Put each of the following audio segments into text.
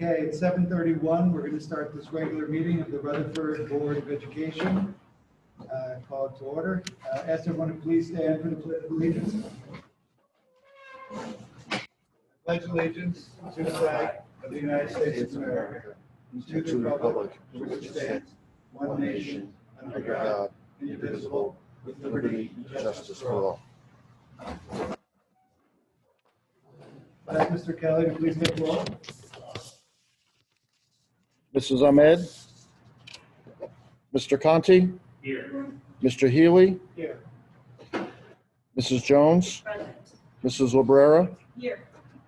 Okay, it's 7:31. We're going to start this regular meeting of the Rutherford Board of Education. Call it to order. Ask everyone to please stand for the Pledge of Allegiance. Pledge allegiance to the flag of the United States of America, and to the republic for which it stands, one nation, under God, indivisible, with liberty and justice for all. Ask Mr. Kelly to please take roll. Mrs. Ahmed? Mr. Conti? Here. Mr. Healy? Here. Mrs. Jones? Present. Mrs. Librera? Here.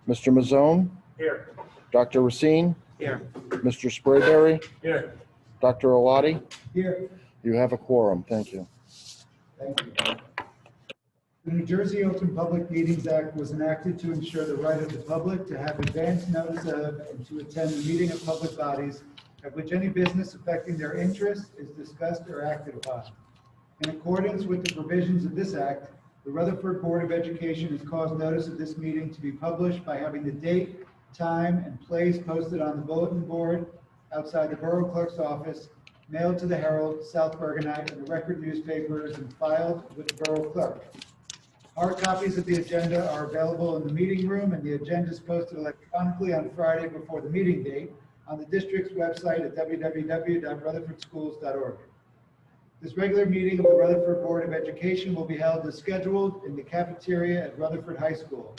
Mr. Mazzone? Here. Dr. Racine? Here. Mr. Sprayberry? Here. Dr. Alati? Here. You have a quorum. Thank you. Thank you. The New Jersey Open Public Meetings Act was enacted to ensure the right of the public to have advance notice of and to attend the meeting of public bodies at which any business affecting their interest is discussed or acted upon. In accordance with the provisions of this act, the Rutherford Board of Education has caused notice of this meeting to be published by having the date, time, and place posted on the bulletin board outside the Borough Clerk's office, mailed to the Herald, South Bergenite, and the Record newspapers, and filed with the Borough Clerk. Hard copies of the agenda are available in the meeting room, and the agenda is posted electronically on Friday before the meeting date on the district's website at www.rutherfordschools.org. This regular meeting of the Rutherford Board of Education will be held as scheduled in the cafeteria at Rutherford High School,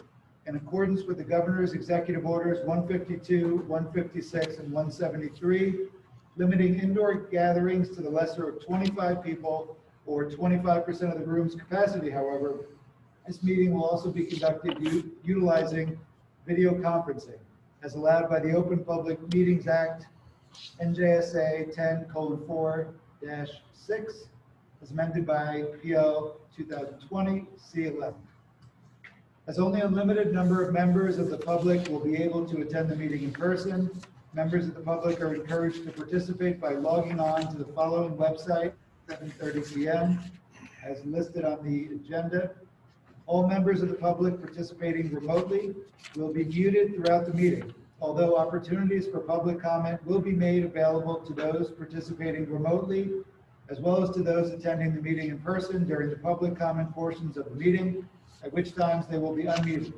in accordance with the Governor's Executive Orders 152, 156, and 173, limiting indoor gatherings to the lesser of 25 people or 25% of the room's capacity. However, this meeting will also be conducted utilizing video conferencing, as allowed by the Open Public Meetings Act, NJSA 10:4-6, as amended by PL 2020 C11. As only a limited number of members of the public will be able to attend the meeting in person, members of the public are encouraged to participate by logging on to the following website, 7:30 p.m., as listed on the agenda. All members of the public participating remotely will be muted throughout the meeting, although opportunities for public comment will be made available to those participating remotely, as well as to those attending the meeting in person during the public comment portions of the meeting, at which times they will be unmuted.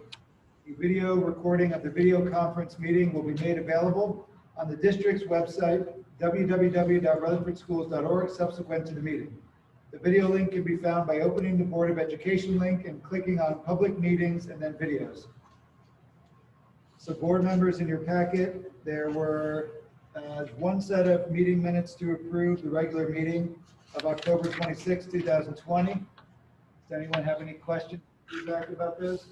A video recording of the video conference meeting will be made available on the district's website, www.rutherfordschools.org, subsequent to the meeting. The video link can be found by opening the Board of Education link and clicking on Public Meetings and then Videos. So board members, in your packet, there were one set of meeting minutes to approve, the regular meeting of October 26, 2020. Does anyone have any questions or feedback about those?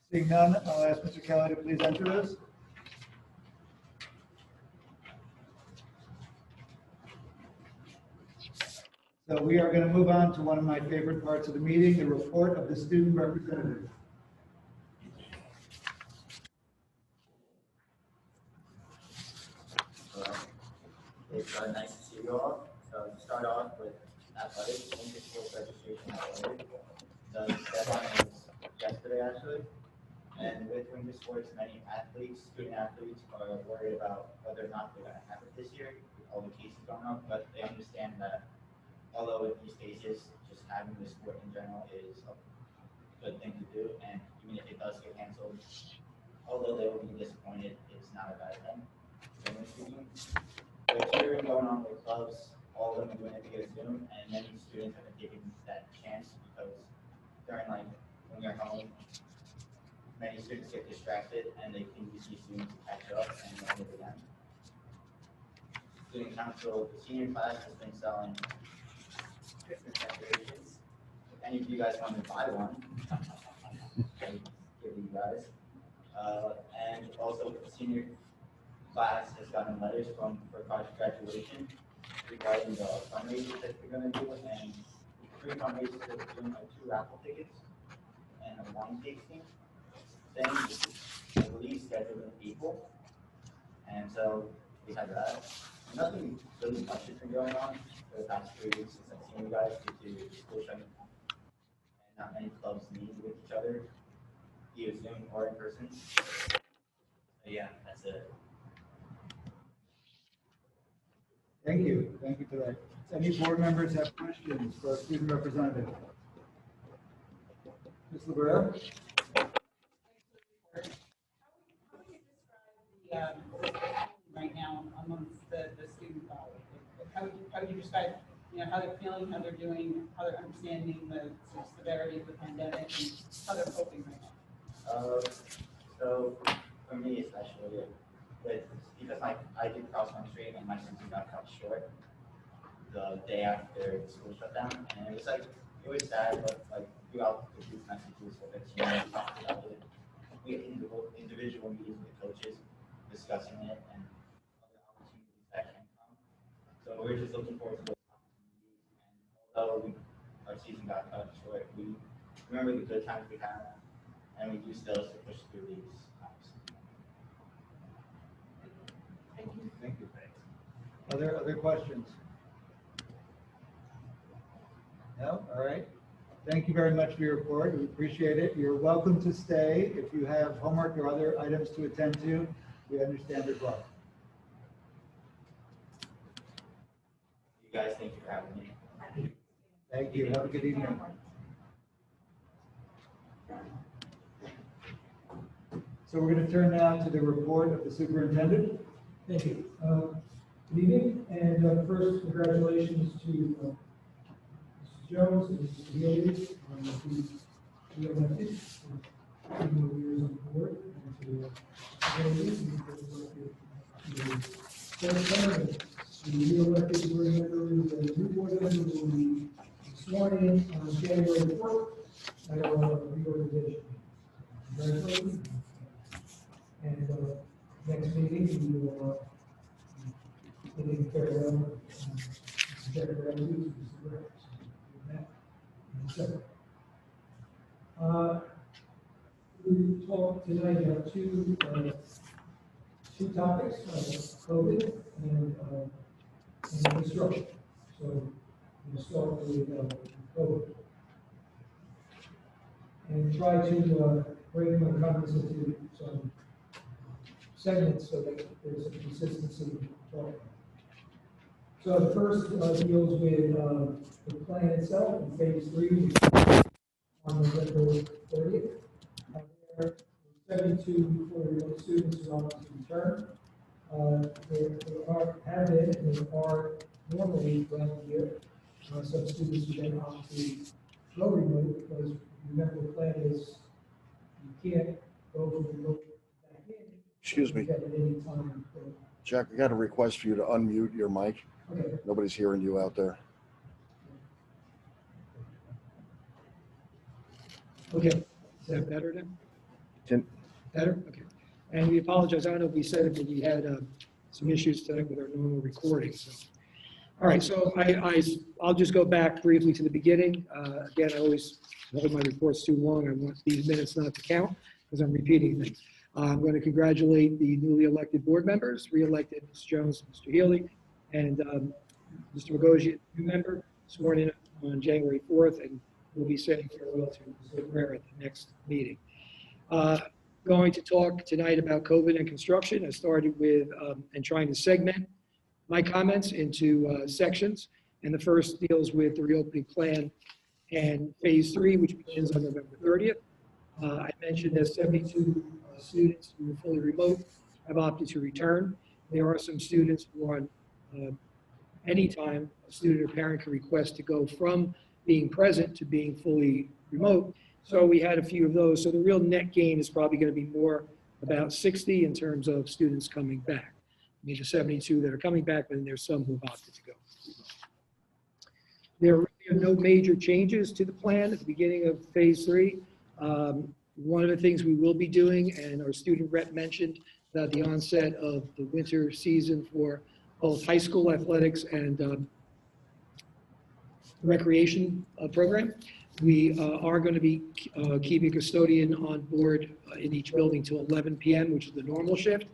Seeing none, I'll ask Mr. Kelly to please enter those. So we are going to move on to one of my favorite parts of the meeting, the report of the student representative. It's nice to see you all. So to start off with athletics, inter-sports registration athletics. The deadline was yesterday actually. And with winter sports, many athletes, student athletes, are worried about whether or not they're going to have it this year with all the cases going up, but they understand that although with these cases, just having the sport in general is a good thing to do, and even if it does get canceled, although they will be disappointed, it's not a bad thing. Generally speaking, there's cheering going on with clubs, all of them are doing it via Zoom, and many students have been taking that chance because during when you're home, many students get distracted and they can use these Zoom to catch up and learn it again. Student council, the senior class has been selling Christmas decorations. If any of you guys want to buy one, I'll give you guys. And also the senior class has gotten letters for college graduation regarding the fundraisers that we're going to do, and 3 fundraisers that we're doing are 2 raffle tickets and a wine tasting thing, which is, I believe, scheduled in April. And so we have that. Nothing really much has been going on for the past 3 weeks since I've seen you guys due to school shutting down. And not many clubs meet with each other, either Zoom or in person. yeah, that's it. Thank you. Thank you for that. Any board members have questions for our student representative? Ms. Libera? Right now amongst the student body? How would you describe, how they're feeling, how they're doing, how they're understanding the sort of severity of the pandemic, and how they're coping right now? So for me especially, it's because I did cross country and my season got cut short the day after the school shut down, and it was sad, but throughout the group messages with the team, we talked about it. We had individual meetings with coaches discussing it and other opportunities that can come. So we're just looking forward to those opportunities. And although our season got cut short, we remember the good times we had, and we do still to push through these times. Thank you. Thank you. Other questions? No? All right. Thank you very much for your report. We appreciate it. You're welcome to stay. If you have homework or other items to attend to, we understand as well. You guys, thank you for having me. Thank you. Have a good evening. So we're going to turn now to the report of the superintendent. Thank you. Good evening, and first, congratulations to Mrs. Jones and Mrs. Healy on the re-elected for 2 more years on the board, and to Healy, the re-elected board members and new board members will be sworn in on January 4th at our reorganization. Congratulations. And next meeting, we will giving farewell to Jeff Ramsey, we talked tonight about two topics, COVID and construction. So we'll start with COVID and try to break my comments into some segments so that there's some consistency in talking. So the first deals with the plan itself in phase 3 on November 30th. There are 72 fully remote students who want to return. There have been and there are normally around the year some students who then opt to go remote because remember the plan is you can't go from remote back in. Excuse me. At any time. Jack, I got a request for you to unmute your mic. Okay. Nobody's hearing you out there. Okay, is that better then? Can, Better? Okay. And we apologize, I don't know if we said it, but we had some issues tonight with our normal recording. So. All right, so I'll just go back briefly to the beginning. Again, I always hold my reports too long. I want these minutes not to count because I'm repeating things. I'm going to congratulate the newly elected board members, re-elected Ms. Jones, Mr. Healy, and Mr. Magogia, new member, sworn in on January 4th, and we'll be saying farewell to Mr. Rare at the next meeting. Going to talk tonight about COVID and construction. I started with and trying to segment my comments into sections, and the first deals with the reopening plan and phase 3, which begins on November 30th. I mentioned that 72 students who are fully remote have opted to return. There are some students who are on anytime a student or parent can request to go from being present to being fully remote. So we had a few of those. So the real net gain is probably going to be more about 60 in terms of students coming back. These are 72 that are coming back, but then there's some who have opted to go. There are no major changes to the plan at the beginning of phase 3. One of the things we will be doing, and our student rep mentioned that the onset of the winter season for both high school athletics and recreation program. We are going to be keeping a custodian on board in each building till 11 p.m., which is the normal shift.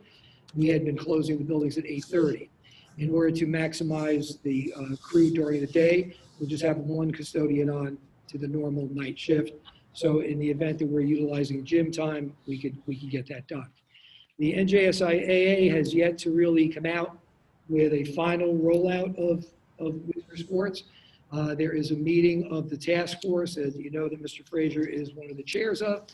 We had been closing the buildings at 8:30. In order to maximize the crew during the day, we'll just have one custodian on to the normal night shift. So in the event that we're utilizing gym time, we could get that done. The NJSIAA has yet to really come out with a final rollout of winter sports. There is a meeting of the task force, as you know, that Mr. Frazier is one of the chairs of.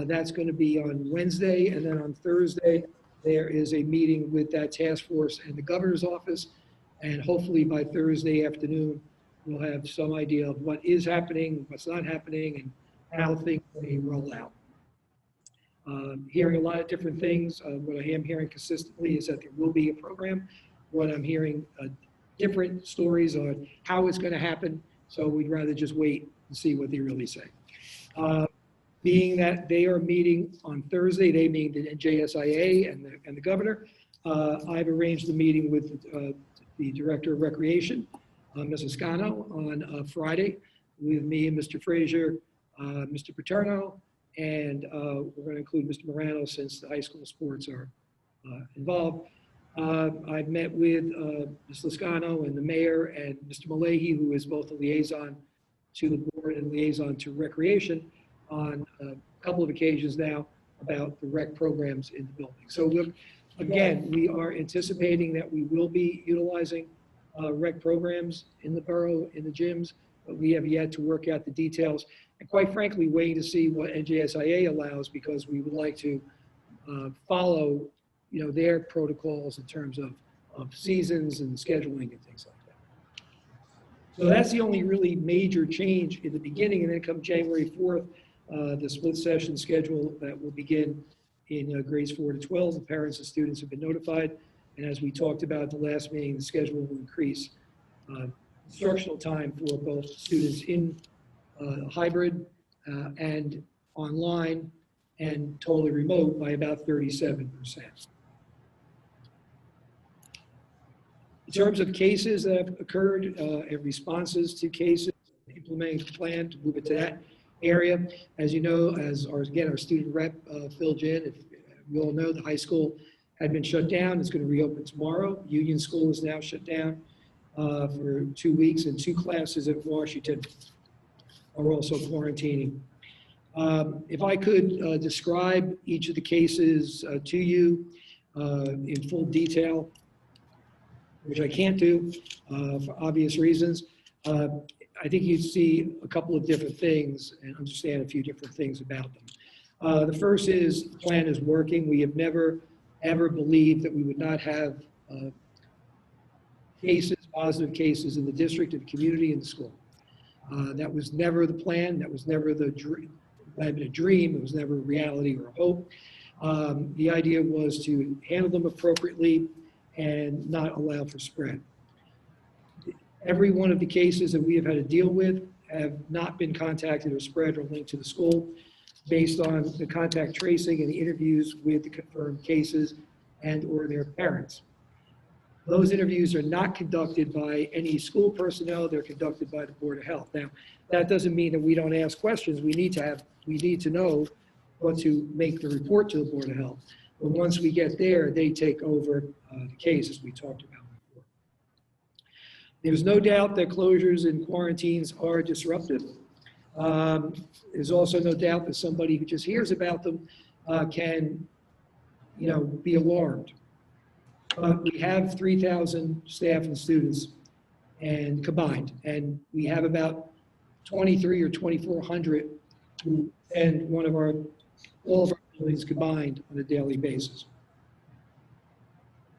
That's going to be on Wednesday, and then on Thursday, there is a meeting with that task force and the governor's office. And hopefully by Thursday afternoon, we'll have some idea of what is happening, what's not happening, and how things may roll out. Hearing a lot of different things. What I am hearing consistently is that there will be a program. What I'm hearing different stories on how it's going to happen. So we'd rather just wait and see what they really say. Being that they are meeting on Thursday, they mean the NJSIA and the governor. I've arranged a meeting with the Director of Recreation, Mrs. Scano, on Friday with me and Mr. Frazier, Mr. Paterno, and we're going to include Mr. Morano since the high school sports are involved. I've met with Ms. Lascano and the mayor and Mr. Malahy, who is both a liaison to the board and liaison to recreation on a couple of occasions now about the rec programs in the building. So again, we are anticipating that we will be utilizing rec programs in the borough, in the gyms, but we have yet to work out the details. And quite frankly, waiting to see what NJSIA allows, because we would like to follow, their protocols in terms of seasons and scheduling and things like that. So that's the only really major change in the beginning. And then come January 4th, the split session schedule that will begin in grades 4 to 12. The parents and students have been notified. And as we talked about at the last meeting, the schedule will increase instructional time for both students in hybrid and online and totally remote by about 37%. In terms of cases that have occurred and responses to cases, implementing the plan to move it to that area. As you know, our student rep Phil Ginn, if we all know, the high school had been shut down. It's going to reopen tomorrow. Union School is now shut down for 2 weeks, and 2 classes at Washington are also quarantining. If I could describe each of the cases to you in full detail, which I can't do for obvious reasons, I think you'd see a couple of different things and understand a few different things about them. The first is the plan is working. We have never, ever believed that we would not have positive cases in the district, in the community, in the school. That was never the plan. That was never the dream. It had been a dream. It was never a reality or a hope. The idea was to handle them appropriately and not allow for spread. Every one of the cases that we have had to deal with have not been contacted or spread or linked to the school based on the contact tracing and the interviews with the confirmed cases and or their parents. Those interviews are not conducted by any school personnel. They're conducted by the Board of Health. Now, that doesn't mean that we don't ask questions. We need to know what to make the report to the Board of Health. But once we get there, they take over the case, as we talked about before. There's no doubt that closures and quarantines are disruptive. There's also no doubt that somebody who just hears about them can, be alarmed. But we have 3,000 staff and students and combined, and we have about 23 or 2,400 who attend all of our buildings combined on a daily basis.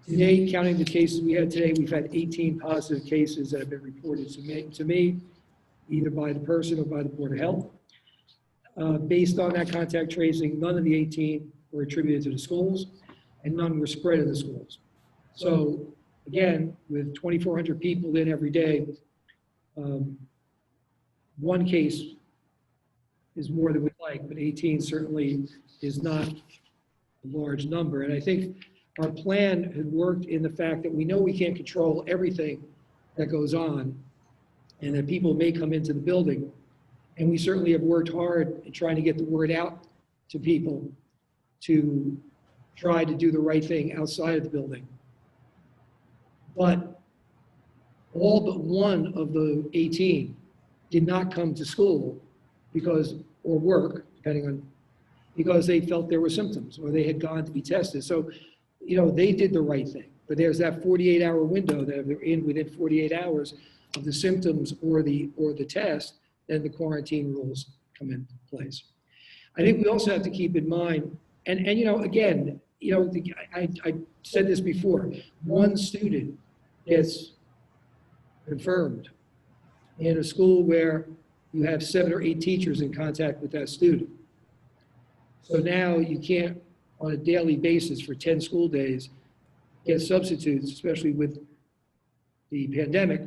Today, counting the cases we had today, we've had 18 positive cases that have been reported to me, either by the person or by the Board of Health. Based on that contact tracing, none of the 18 were attributed to the schools, and none were spread in the schools. So again, with 2,400 people in every day, one case is more than we'd like, but 18 certainly is not a large number. And I think our plan had worked in the fact that we know we can't control everything that goes on and that people may come into the building. And we certainly have worked hard in trying to get the word out to people to try to do the right thing outside of the building. But all but one of the 18 did not come to school or work, depending on because they felt there were symptoms or they had gone to be tested. So, they did the right thing. But there's that 48-hour window that if they're in within 48 hours of the symptoms or the test, then the quarantine rules come into place. I think we also have to keep in mind, and again, I said this before, one student gets confirmed in a school where you have 7 or 8 teachers in contact with that student. So now you can't, on a daily basis for 10 school days, get substitutes, especially with the pandemic,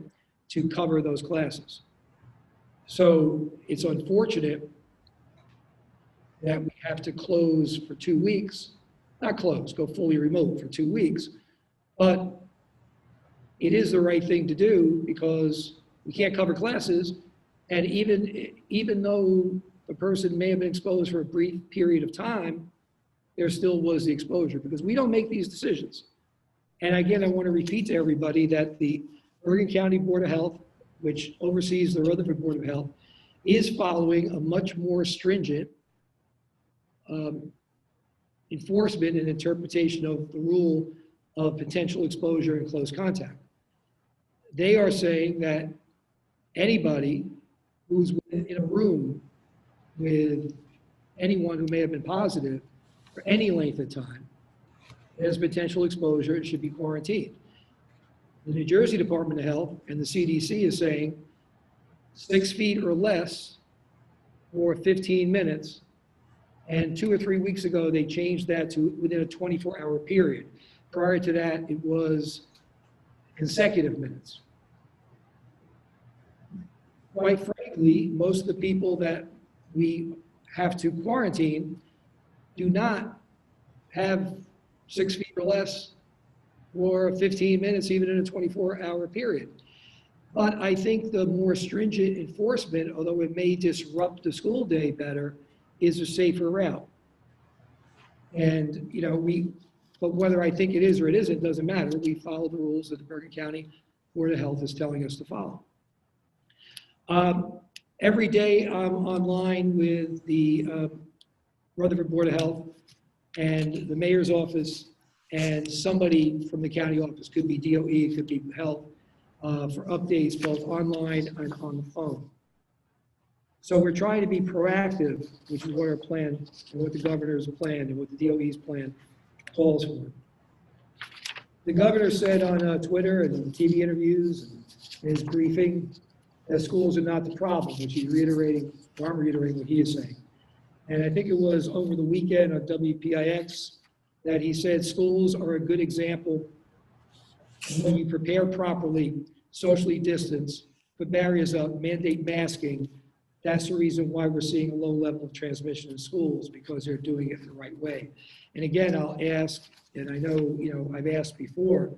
to cover those classes. So it's unfortunate that we have to close for 2 weeks, not close, go fully remote for 2 weeks, but it is the right thing to do because we can't cover classes, and even though the person may have been exposed for a brief period of time, there still was the exposure because we don't make these decisions. And again, I want to repeat to everybody that the Bergen County Board of Health, which oversees the Rutherford Board of Health, is following a much more stringent enforcement and interpretation of the rule of potential exposure and close contact. They are saying that anybody who's in a room with anyone who may have been positive for any length of time has potential exposure and should be quarantined. The New Jersey Department of Health and the CDC is saying 6 feet or less for 15 minutes. And 2 or 3 weeks ago, they changed that to within a 24-hour period. Prior to that, it was consecutive minutes. Quite frankly, most of the people that we have to quarantine do not have 6 feet or less for 15 minutes, even in a 24-hour period. But I think the more stringent enforcement, although it may disrupt the school day better, is a safer route. And, but whether I think it is or it isn't, doesn't matter. We follow the rules that the Bergen County Board of Health is telling us to follow. Every day I'm online with the Rutherford Board of Health and the mayor's office, and somebody from the county office, could be DOE, could be health, for updates both online and on the phone. So we're trying to be proactive, which is what our plan and what the governor's plan and what the DOE's plan calls for. The governor said on Twitter and in TV interviews and in his briefing that schools are not the problem, which he's reiterating, or I'm reiterating what he is saying. And I think it was over the weekend on WPIX that he said schools are a good example when you prepare properly, socially distance, put barriers up, mandate masking. That's the reason why we're seeing a low level of transmission in schools, because they're doing it the right way. And again, I'll ask, and I know, I've asked before,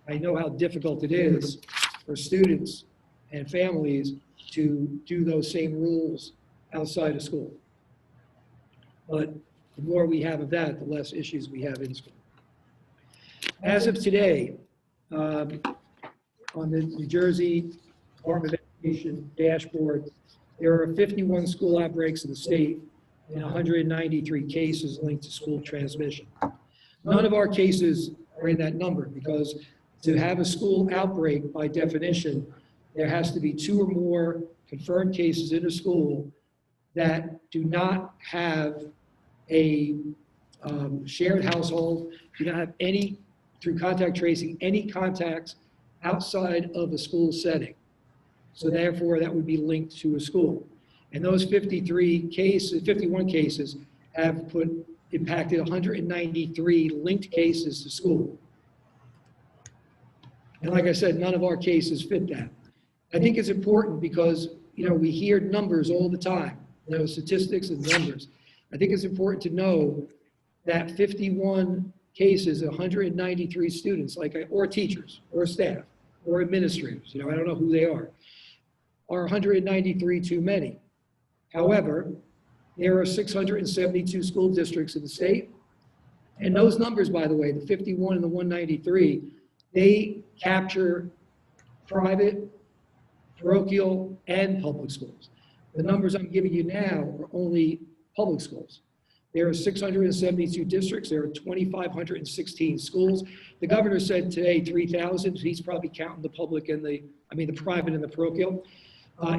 I know how difficult it is for students and families to do those same rules outside of school. But the more we have of that, the less issues we have in school. As of today, on the New Jersey Department of Education dashboard, there are 51 school outbreaks in the state and 193 cases linked to school transmission. None of our cases are in that number because to have a school outbreak, by definition, there has to be 2 or more confirmed cases in a school that do not have a shared household, do not have any, through contact tracing, any contacts outside of a school setting. So therefore, that would be linked to a school. And those 51 cases have impacted 193 linked cases to school. And like I said, none of our cases fit that. I think it's important because, we hear numbers all the time, statistics and numbers. I think it's important to know that 51 cases, 193 students, or teachers, or staff, or administrators, I don't know who they are 193 too many. However, there are 672 school districts in the state. And those numbers, by the way, the 51 and the 193, they capture private, parochial, and public schools. The numbers I'm giving you now are only public schools. There are 672 districts. There are 2,516 schools. The governor said today 3,000. He's probably counting the public and the private and the parochial.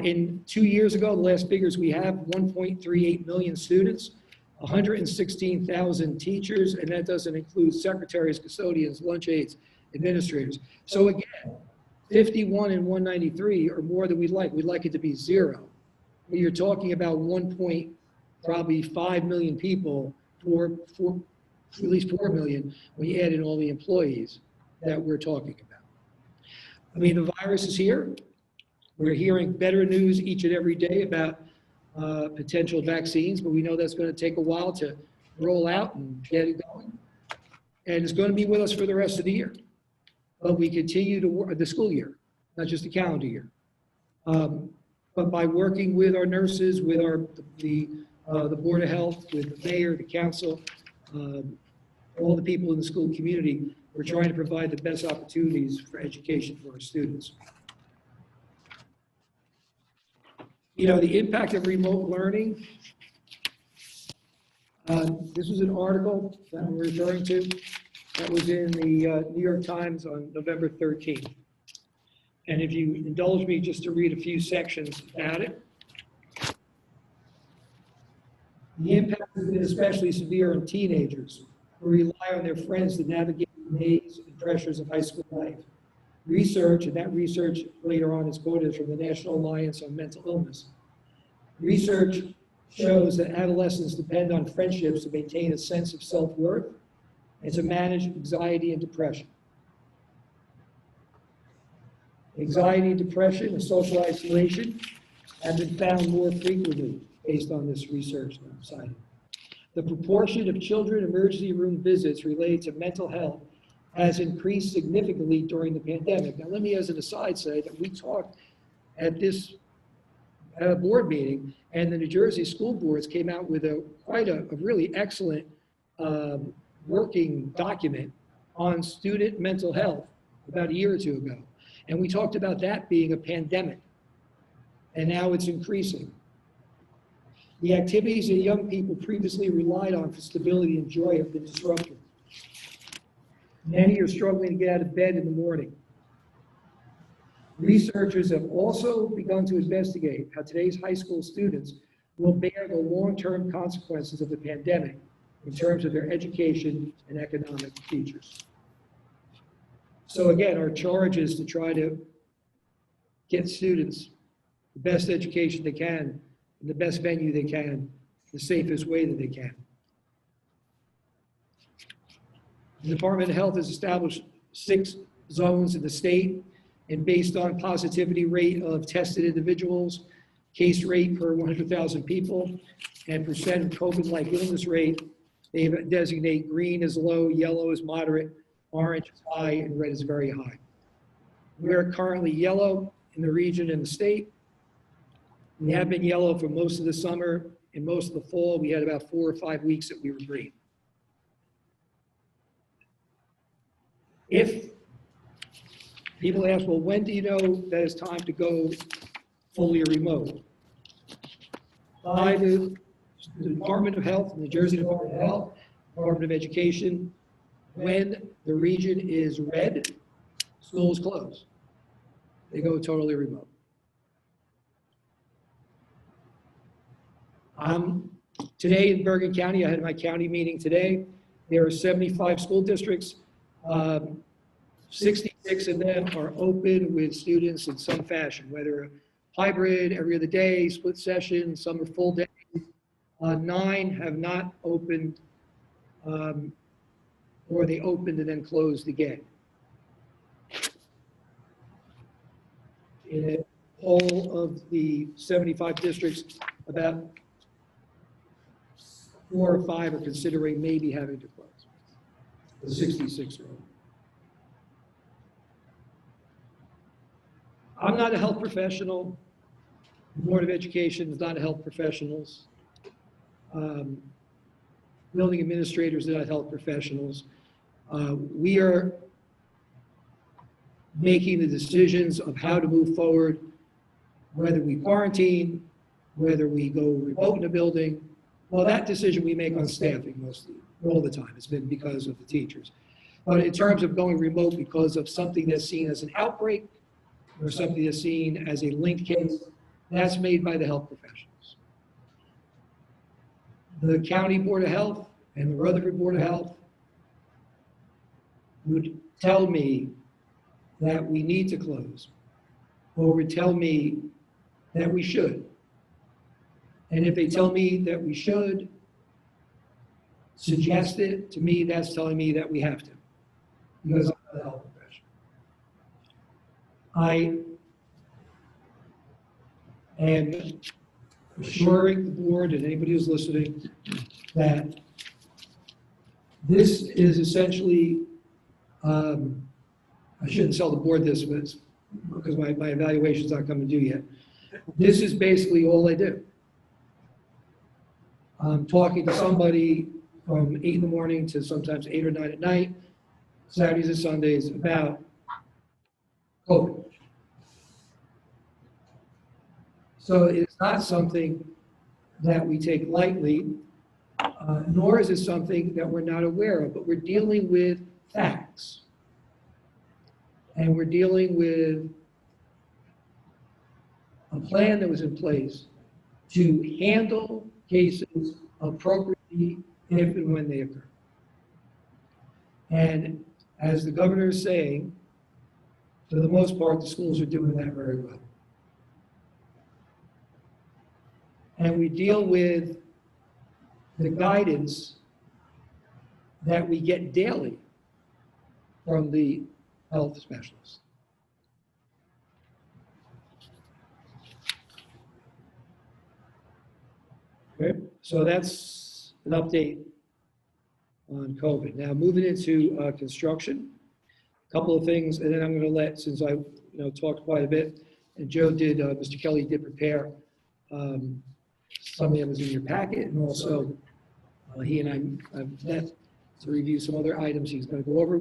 In 2 years ago, the last figures we have, 1.38 million students, 116,000 teachers, and that doesn't include secretaries, custodians, lunch aides, administrators. So again, 51 and 193 are more than we'd like. We'd like it to be zero. But you're talking about probably 5 million people, at least 4 million, when you add in all the employees that we're talking about. I mean, the virus is here. We're hearing better news each and every day about potential vaccines, but we know that's going to take a while to roll out and get it going. And it's going to be with us for the rest of the year. But we continue to work the school year, not just the calendar year. But by working with our nurses, with the Board of Health, with the mayor, the council, all the people in the school community, we're trying to provide the best opportunities for education for our students. You know, the impact of remote learning. This was an article that I'm referring to that was in the New York Times on November 13th. And if you indulge me just to read a few sections about it. The impact has been especially severe on teenagers who rely on their friends to navigate the maze and pressures of high school life. Research, and that research later on is quoted from the National Alliance on Mental Illness. Research shows that adolescents depend on friendships to maintain a sense of self-worth and to manage anxiety and depression. Anxiety, depression, and social isolation have been found more frequently based on this research that I'm citing. The proportion of children emergency room visits related to mental health has increased significantly during the pandemic. Now, let me, as an aside, say that we talked at a board meeting, and the New Jersey school boards came out with quite a really excellent working document on student mental health about a year or two ago. And we talked about that being a pandemic, and now it's increasing. The activities that young people previously relied on for stability and joy have been disrupted. Many are struggling to get out of bed in the morning. Researchers have also begun to investigate how today's high school students will bear the long-term consequences of the pandemic in terms of their education and economic futures. So again, our charge is to try to get students the best education they can, in the best venue they can, the safest way that they can. The Department of Health has established 6 zones in the state, and based on positivity rate of tested individuals, case rate per 100,000 people, and percent of COVID-like illness rate, they designate green as low, yellow is moderate, orange is high, and red is very high. We are currently yellow in the region and the state. We have been yellow for most of the summer. In most of the fall, we had about 4 or 5 weeks that we were green. If people ask, well, when do you know that it's time to go fully remote? By the Department of Health, the New Jersey Department of Health, Department of Education, when the region is red, schools close. They go totally remote. Today in Bergen County, I had my county meeting today. There are 75 school districts. 66 of them are open with students in some fashion, whether hybrid, every other day, split session, some are full day. 9 have not opened, or they opened and then closed again. In all of the 75 districts, about 4 or 5 are considering maybe having to close. The 66 are open. I'm not a health professional. The Board of Education is not health professionals. Building administrators are not health professionals. We are making the decisions of how to move forward, whether we quarantine, whether we go remote in a building, Well, that decision we make on staffing mostly, all the time. It's been because of the teachers. But in terms of going remote because of something that's seen as an outbreak or something that's seen as a linked case, that's made by the health professionals. The County Board of Health and the Rutherford Board of Health would tell me that we need to close, or would tell me that we should. And if they tell me that we should, suggest it, to me, that's telling me that we have to, because I'm a health professional. I am assuring the board and anybody who's listening that this is essentially, I shouldn't tell the board this, but it's because my evaluation's not coming due yet. This is basically all I do. I'm talking to somebody from 8 in the morning to sometimes 8 or 9 at night, Saturdays and Sundays, about COVID. So it's not something that we take lightly, nor is it something that we're not aware of, but we're dealing with facts. And we're dealing with a plan that was in place to handle cases appropriately if and when they occur. And as the governor is saying, for the most part, the schools are doing that very well. And we deal with the guidance that we get daily from the health specialists. Okay, so that's an update on COVID. Now moving into construction, a couple of things, and then I'm going to let, since I talked quite a bit, and Joe did, Mr. Kelly did prepare something that was in your packet, and also he and I have met to review some other items he's going to go over.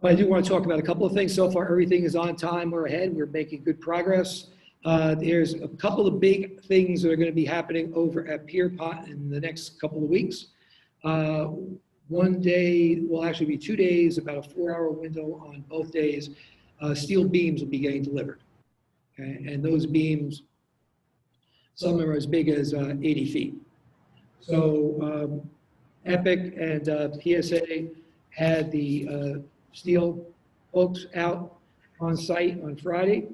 But I do want to talk about a couple of things. So far, everything is on time. We're ahead. We're making good progress. There's a couple of big things that are going to be happening over at Pierpont in the next couple of weeks. One day, will actually be 2 days, about a 4-hour window on both days. Steel beams will be getting delivered. Okay? And those beams, some of them are as big as 80 feet. So Epic and PSA had the steel folks out on site on Friday.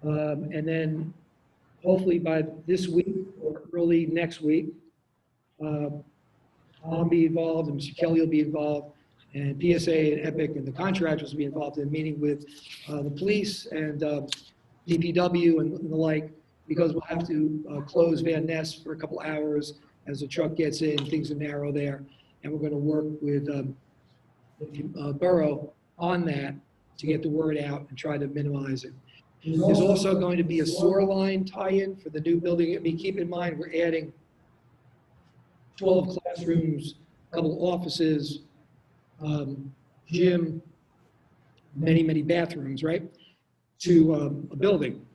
And then hopefully by this week or early next week, I'll be involved and Mr. Kelly will be involved, and PSA and Epic and the contractors will be involved in meeting with the police and DPW and the like, because we'll have to close Van Ness for a couple hours as the truck gets in, things are narrow there, and we're going to work with the borough on that to get the word out and try to minimize it. There's also going to be a sewer line tie-in for the new building. I mean, keep in mind, we're adding 12 classrooms, a couple of offices, gym, many bathrooms, right, to a building.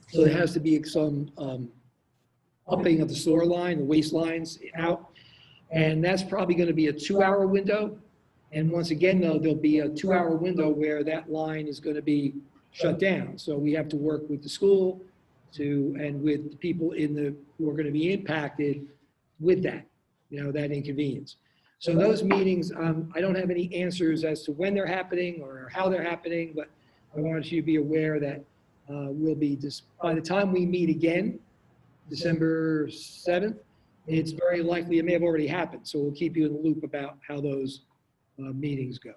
So there has to be some upping of the sewer line, the waste lines out. And that's probably going to be a 2-hour window. And once again, though, there'll be a 2-hour window where that line is going to be shut down. So we have to work with the school and with the people who are going to be impacted with that, that inconvenience. So those meetings, I don't have any answers as to when they're happening or how they're happening, but I wanted you to be aware that we'll be, by the time we meet again, December 7th, it's very likely it may have already happened. So we'll keep you in the loop about how those meetings go.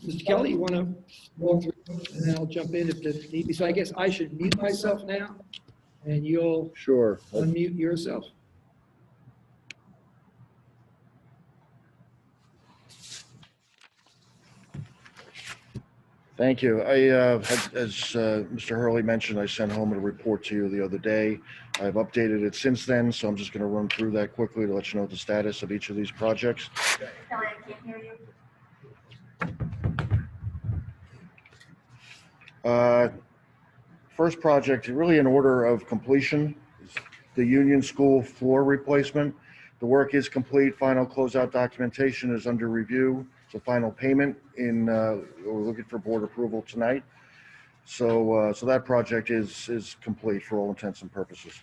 Mr. Kelly, you want to walk through, and then I'll jump in if need be. So I guess I should mute myself now, and you'll Sure. unmute yourself. Thank you. As Mr. Hurley mentioned, I sent home a report to you the other day. I've updated it since then, so I'm just going to run through that quickly to let you know the status of each of these projects. Kelly, I can't hear you. First project, really in order of completion, is the Union School floor replacement. The work is complete. Final closeout documentation is under review. So final payment we're looking for board approval tonight. So that project is complete for all intents and purposes.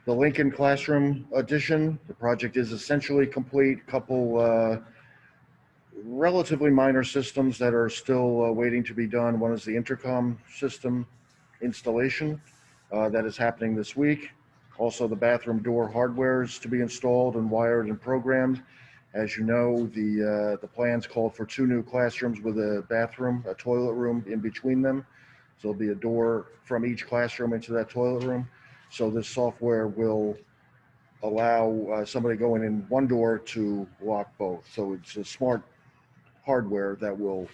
The Lincoln Classroom addition, the project is essentially complete. Couple relatively minor systems that are still waiting to be done. One is the intercom system installation that is happening this week. Also, the bathroom door hardware is to be installed and wired and programmed. As you know, the plans called for 2 new classrooms with a bathroom, a toilet room in between them. So there'll be a door from each classroom into that toilet room. So this software will allow somebody going in one door to lock both. So it's a smart hardware that will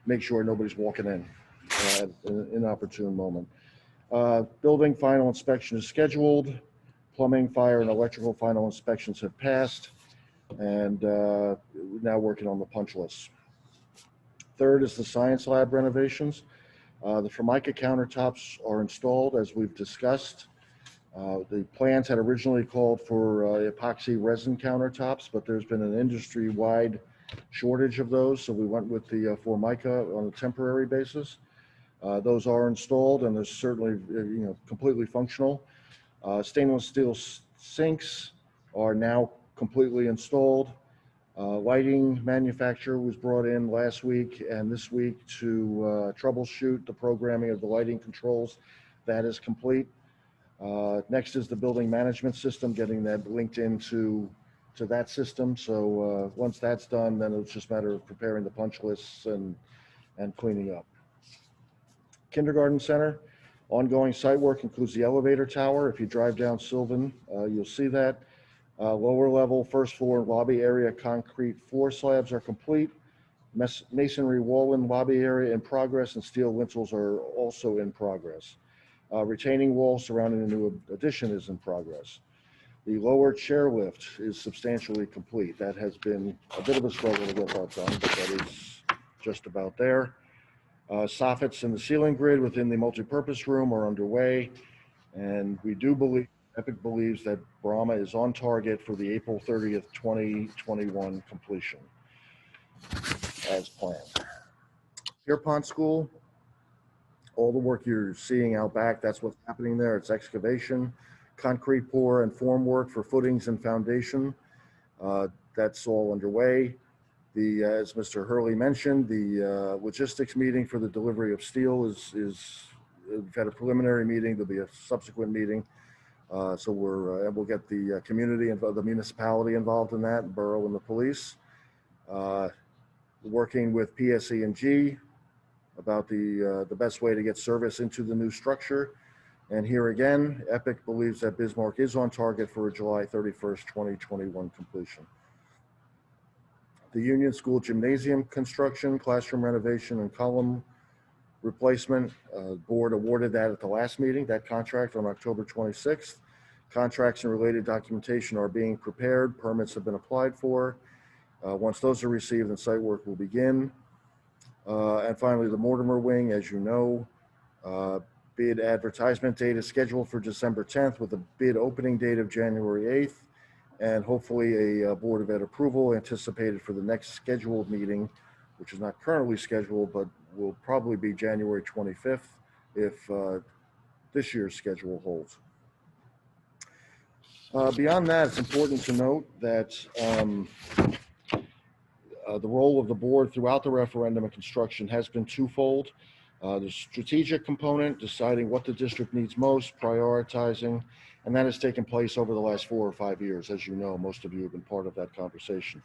make sure nobody's walking in at an inopportune moment. Building final inspection is scheduled. Plumbing, fire, and electrical final inspections have passed. And we're now working on the punch list. Third is the science lab renovations. The Formica countertops are installed, as we've discussed. The plans had originally called for epoxy resin countertops, but there's been an industry-wide shortage of those, so we went with the Formica on a temporary basis. Those are installed, and they're certainly completely functional. Stainless steel sinks are now completely installed. Lighting manufacturer was brought in last week and this week to troubleshoot the programming of the lighting controls. That is complete. Next is the building management system, getting that linked into that system. So once that's done, then it's just a matter of preparing the punch lists and cleaning up. Kindergarten center, ongoing site work includes the elevator tower. If you drive down Sylvan, you'll see that. Lower level, first floor lobby area, concrete floor slabs are complete. Masonry wall in lobby area in progress, and steel lintels are also in progress. Retaining wall surrounding the new addition is in progress. The lower chairlift is substantially complete. That has been a bit of a struggle to get that done, but that is just about there. Soffits in the ceiling grid within the multipurpose room are underway, and we do believe, Epic believes that Brahma is on target for the April 30th, 2021 completion as planned. Pierpont School, all the work you're seeing out back, that's what's happening there. It's excavation, concrete pour, and form work for footings and foundation. That's all underway. As Mr. Hurley mentioned, the logistics meeting for the delivery of steel we've had a preliminary meeting. There'll be a subsequent meeting. So we'll get the community and the municipality involved in that, borough and the police. Working with PSE&G about the best way to get service into the new structure. And here again, Epic believes that Bismarck is on target for a July 31st, 2021 completion. The Union School gymnasium construction, classroom renovation, and column replacement. Board awarded that at the last meeting, that contract on October 26th. Contracts and related documentation are being prepared. Permits have been applied for. Once those are received, then site work will begin. And finally, the Mortimer Wing, as you know, bid advertisement date is scheduled for December 10th with a bid opening date of January 8th. And hopefully a Board of Ed approval anticipated for the next scheduled meeting, which is not currently scheduled, but will probably be January 25th if this year's schedule holds. Beyond that, it's important to note that the role of the board throughout the referendum and construction has been twofold. The strategic component, deciding what the district needs most, prioritizing, and that has taken place over the last 4 or 5 years. As you know, most of you have been part of that conversation.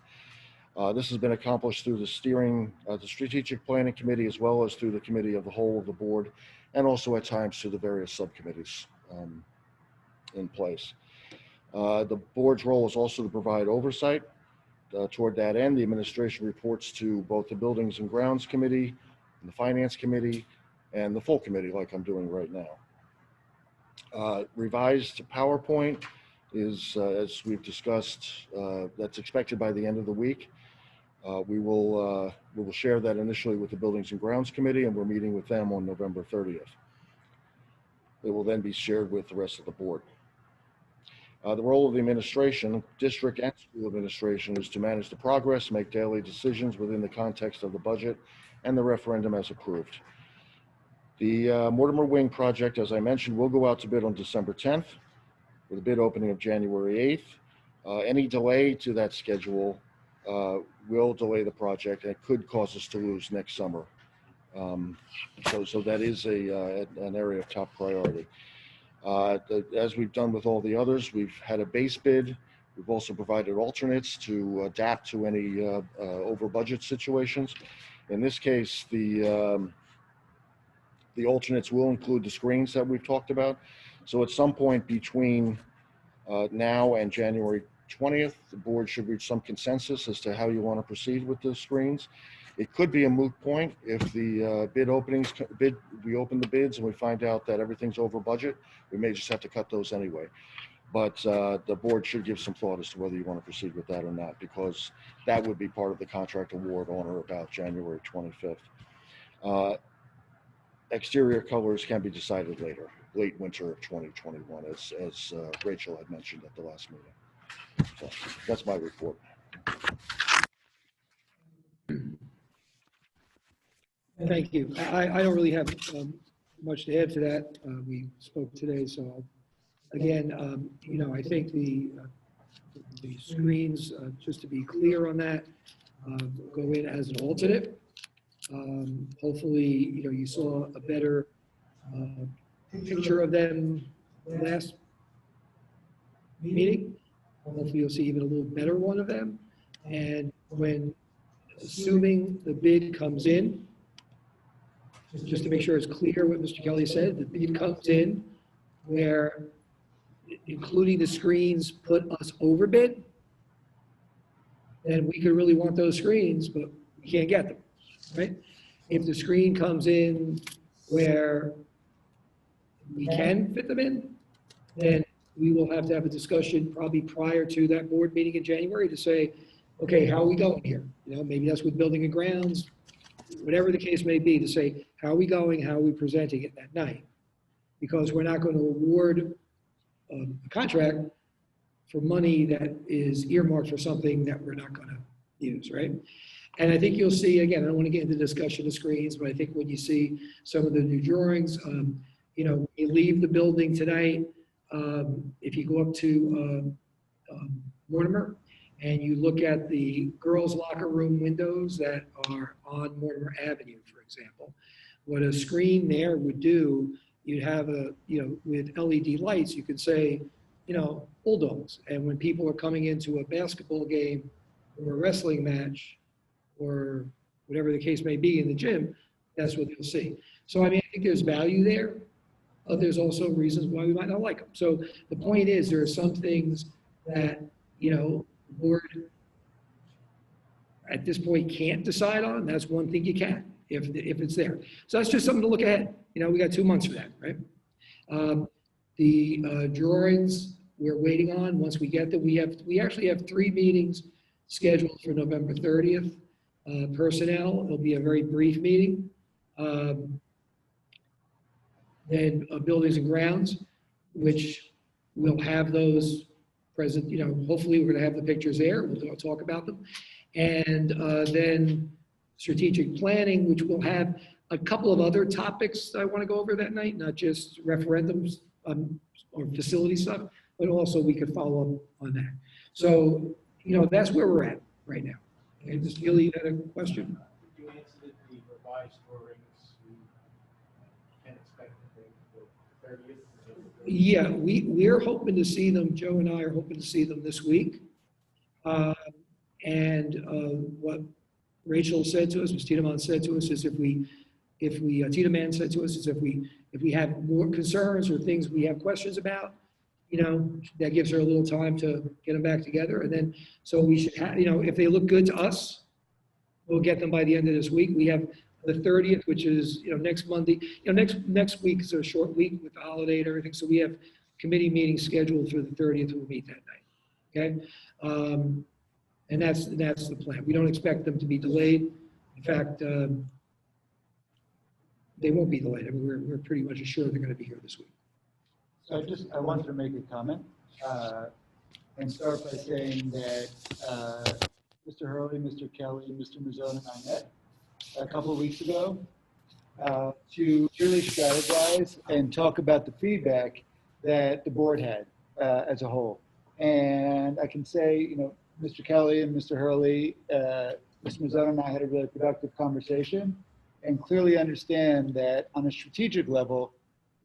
This has been accomplished through the the strategic planning committee, as well as through the committee of the whole of the board, and also at times through the various subcommittees in place. The board's role is also to provide oversight. Toward that end, the administration reports to both the Buildings and Grounds Committee, and the Finance Committee, and the full committee, like I'm doing right now. Revised PowerPoint is, as we've discussed, that's expected by the end of the week. We will share that initially with the Buildings and Grounds Committee, and we're meeting with them on November 30th. It will then be shared with the rest of the board. The role of the administration, district and school administration, is to manage the progress, make daily decisions within the context of the budget and the referendum as approved. The Mortimer Wing project, as I mentioned, will go out to bid on December 10th with a bid opening of January 8th. Any delay to that schedule will delay the project and it could cause us to lose next summer. So that is an area of top priority. As we've done with all the others, we've had a base bid. We've also provided alternates to adapt to any over budget situations. In this case, the alternates will include the screens that we've talked about. So at some point between now and January 20th, the board should reach some consensus as to how you want to proceed with the screens. It could be a moot point if the we open the bids and we find out that everything's over budget. We may just have to cut those anyway. But the board should give some thought as to whether you want to proceed with that or not, because that would be part of the contract award on or about January 25th. Exterior colors can be decided later, late winter of 2021, as Rachel had mentioned at the last meeting. So that's my report. Thank you. I don't really have much to add to that. We spoke today, so again, I think the screens, just to be clear on that, go in as an alternate. Hopefully, you saw a better picture of them last meeting. Hopefully, you'll see even a little better one of them. And assuming the bid comes in, just to make sure it's clear what Mr. Kelly said, the bid comes in where, including the screens, put us over bid, then we could really want those screens, but we can't get them, right? If the screen comes in where we can fit them in, then we will have to have a discussion probably prior to that board meeting in January to say, okay, how are we going here? Maybe that's with building and grounds, whatever the case may be, to say, how are we going, how are we presenting it that night? Because we're not going to award a contract for money that is earmarked for something that we're not going to use, right? And I think you'll see, again, I don't want to get into discussion of screens, but I think when you see some of the new drawings, you leave the building tonight, if you go up to Mortimer, and you look at the girls' locker room windows that are on Mortimer Avenue, for example, what a screen there would do, you'd have with LED lights, you could say, Bulldogs. And when people are coming into a basketball game or a wrestling match or whatever the case may be in the gym, that's what they'll see. So, I think there's value there. There's also reasons why we might not like them. So the point is, there are some things that, the board at this point can't decide on. That's one thing you can, if it's there. So that's just something to look ahead. We got 2 months for that, right? The drawings we're waiting on. Once we get them, we actually have 3 meetings scheduled for November 30th. Personnel, it'll be a very brief meeting. Then buildings and grounds, which we'll have those present, hopefully we're going to have the pictures there. We'll talk about them. And then strategic planning, which will have a couple of other topics I want to go over that night, not just referendums or facility stuff, but also we could follow up on that. So, that's where we're at right now. Okay, Ms. Neely, you had a question? You answered the revised drawings. We can expect the 30th. Yeah, we're hoping to see them. Joe and I are hoping to see them this week. And what Rachel said to us, Ms. Tiedemann said to us, is if we Tiedemann said to us, is if we have more concerns or things we have questions about, that gives her a little time to get them back together. And then, so we should have, if they look good to us, we'll get them by the end of this week. We have the 30th, which is, next Monday. Next week is a short week with the holiday and everything. So we have committee meetings scheduled for the 30th. We'll meet that night. Okay. And that's the plan. We don't expect them to be delayed. In fact, they won't be delayed. We're pretty much assured they're going to be here this week. So I wanted to make a comment and start by saying that Mr. Hurley, Mr. Kelly, Mr. Mazzone, and I met a couple of weeks ago to really strategize and talk about the feedback that the board had as a whole. And I can say, you know, Mr. Kelly and Mr. Hurley, Mr. Mazzone and I had a really productive conversation and clearly understand that on a strategic level,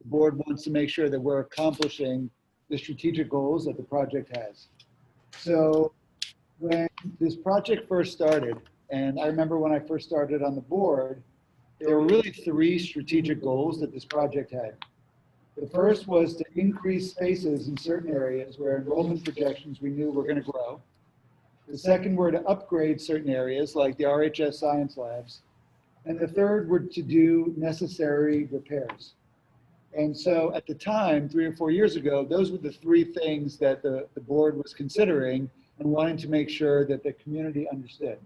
the board wants to make sure that we're accomplishing the strategic goals that the project has. So when this project first started, and I remember when I first started on the board, there were really three strategic goals that this project had. The first was to increase spaces in certain areas where enrollment projections we knew were going to grow. The second were to upgrade certain areas like the RHS science labs. And the third were to do necessary repairs. And so at the time, 3 or 4 years ago, those were the three things that the board was considering and wanting to make sure that the community understood.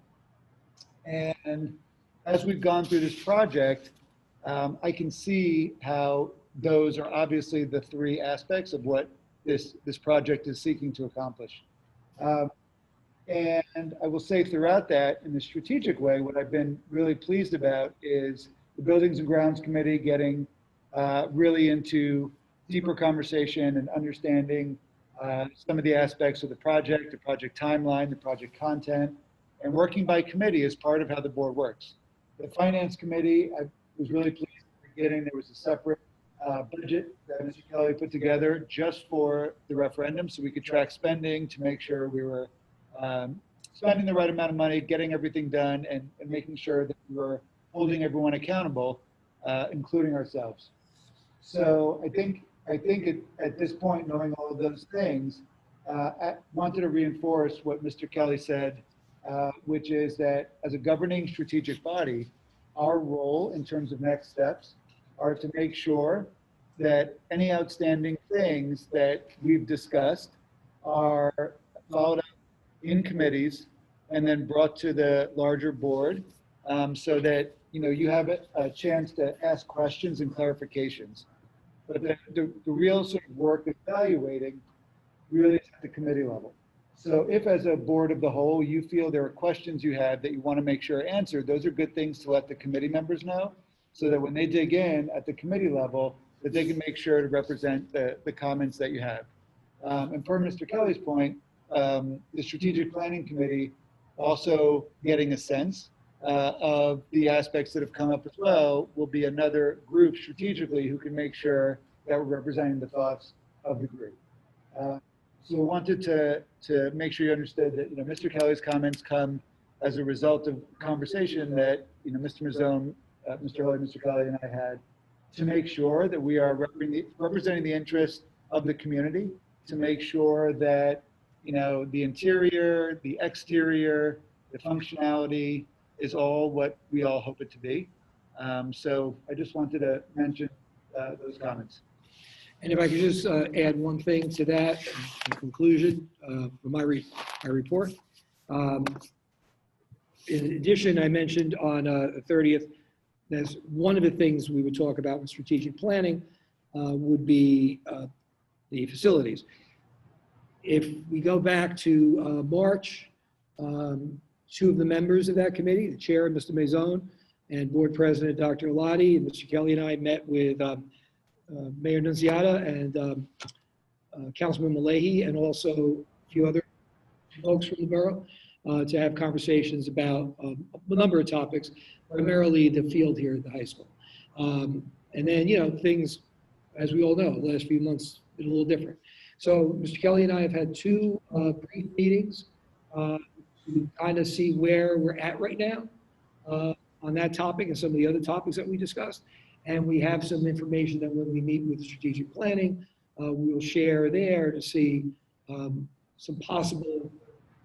And as we've gone through this project, I can see how those are obviously the three aspects of what this project is seeking to accomplish. And I will say throughout that, in a strategic way, what I've been really pleased about is the Buildings and Grounds Committee getting really into deeper conversation and understanding some of the aspects of the project timeline, the project content, and working by committee as part of how the board works. The Finance Committee, I was really pleased at the beginning. There was a separate budget that Mr. Kelly put together just for the referendum so we could track spending to make sure we were spending the right amount of money, getting everything done, and making sure that we were holding everyone accountable, including ourselves. So I think at this point, knowing all of those things, I wanted to reinforce what Mr. Kelly said, which is that as a governing strategic body, our role in terms of next steps are to make sure that any outstanding things that we've discussed are followed up in committees and then brought to the larger board so that you have a chance to ask questions and clarifications. But the real sort of work of evaluating really is at the committee level. So if as a board of the whole, you feel there are questions you have that you want to make sure are answered, those are good things to let the committee members know so that when they dig in at the committee level, that they can make sure to represent the comments that you have. And per Mr. Kelly's point, the Strategic Planning Committee also getting a sense of the aspects that have come up as well will be another group strategically who can make sure that we're representing the thoughts of the group. So I wanted to make sure you understood that Mr. Kelly's comments come as a result of conversation that Mr. Mazzone, Mr. Hurley, Mr. Kelly, and I had to make sure that we are representing the interests of the community, to make sure that the interior, the exterior, the functionality is all what we all hope it to be. So I just wanted to mention those comments. And if I could just add one thing to that in conclusion for my report. In addition, I mentioned on the 30th, as one of the things we would talk about with strategic planning would be the facilities. If we go back to March, two of the members of that committee, the chair, Mr. Mazzone, and board president, Dr. Alati, and Mr. Kelly and I met with Mayor Nunziata and Councilman Malahi, and also a few other folks from the borough to have conversations about a number of topics, primarily the field here at the high school. And then, things, as we all know, the last few months been a little different. So Mr. Kelly and I have had two brief meetings to kind of see where we're at right now on that topic and some of the other topics that we discussed. And we have some information that when we meet with strategic planning, we will share there to see some possible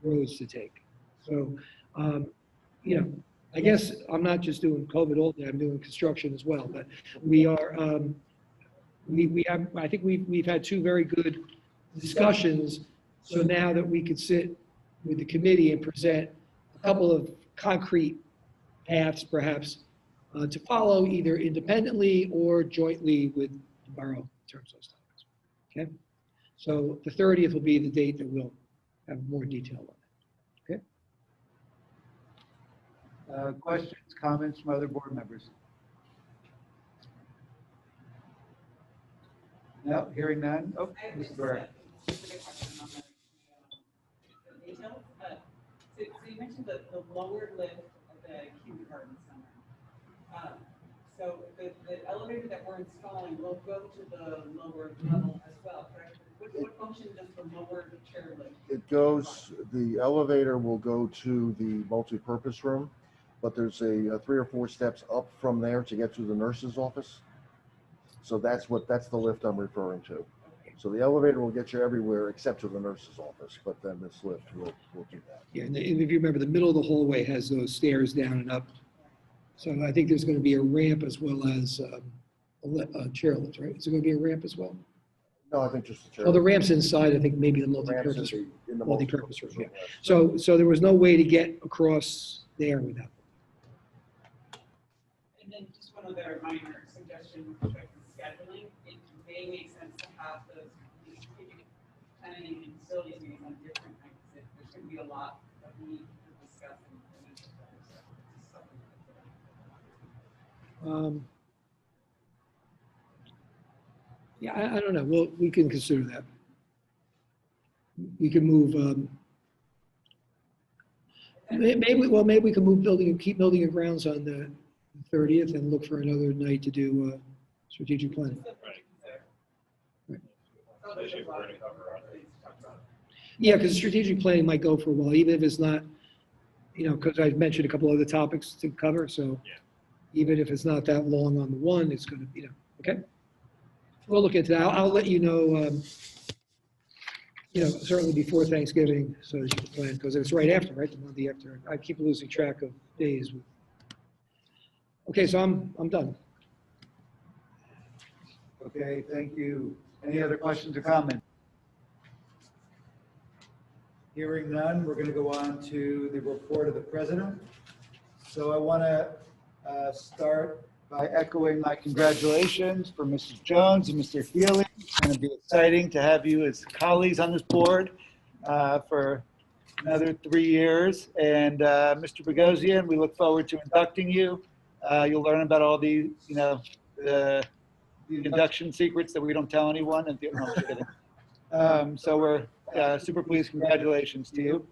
roads to take. So, I guess I'm not just doing COVID all day, I'm doing construction as well, but we are, I think we've had two very good discussions. So now that we could sit with the committee and present a couple of concrete paths perhaps to follow either independently or jointly with the borough in terms of those topics. Okay? So the 30th will be the date that we'll have more detail on it. Okay? Questions, comments from other board members? No, hearing none. Oh, I have Mr. just Burke. a specific question on the details. So you mentioned the lower lift of the kindergarten center. So the elevator that we're installing will go to the lower level as well, correct? What function does the lower chair lift? It goes, the elevator will go to the multipurpose room, but there's a 3 or 4 steps up from there to get to the nurse's office. So that's the lift I'm referring to. So the elevator will get you everywhere except to the nurse's office, but then this lift will do that. Yeah, and if you remember, the middle of the hallway has those stairs down and up. So I think there's going to be a ramp as well as a chair lift, right? Is there going to be a ramp as well? No, I think just the chair. Well, the ramp's inside, I think maybe the The ramp's multi-purpose room. in the multi-purpose room, yeah. yes. So there was no way to get across there without. And then just one other minor suggestion with respect to scheduling, it may make sense to have those strategic planning and facilities meetings on different nights. There's going to be a lot that we need to discuss and each of them. So it's something to consider. Yeah, I don't know. We can consider that. We can move, maybe we can move keep building and grounds on the 30th and look for another night to do strategic planning. Right. Yeah, because strategic planning might go for a while, even if it's not, because I mentioned a couple other topics to cover. So even if it's not that long on the one, it's going to be, okay. We'll look into that. I'll let you know, certainly before Thanksgiving, so that you can plan, because it's right after, right? The Monday after. I keep losing track of days. Okay, so I'm done. Okay, thank you. Any other questions or comments? Hearing none, we're going to go on to the report of the president. So I want to start by echoing my congratulations for Mrs. Jones and Mr. Healy. It's going to be exciting to have you as colleagues on this board for another 3 years. And Mr. Bogosian, we look forward to inducting you. You'll learn about all the induction secrets that we don't tell anyone. No, I'm just kidding. So we're super pleased. Congratulations to you.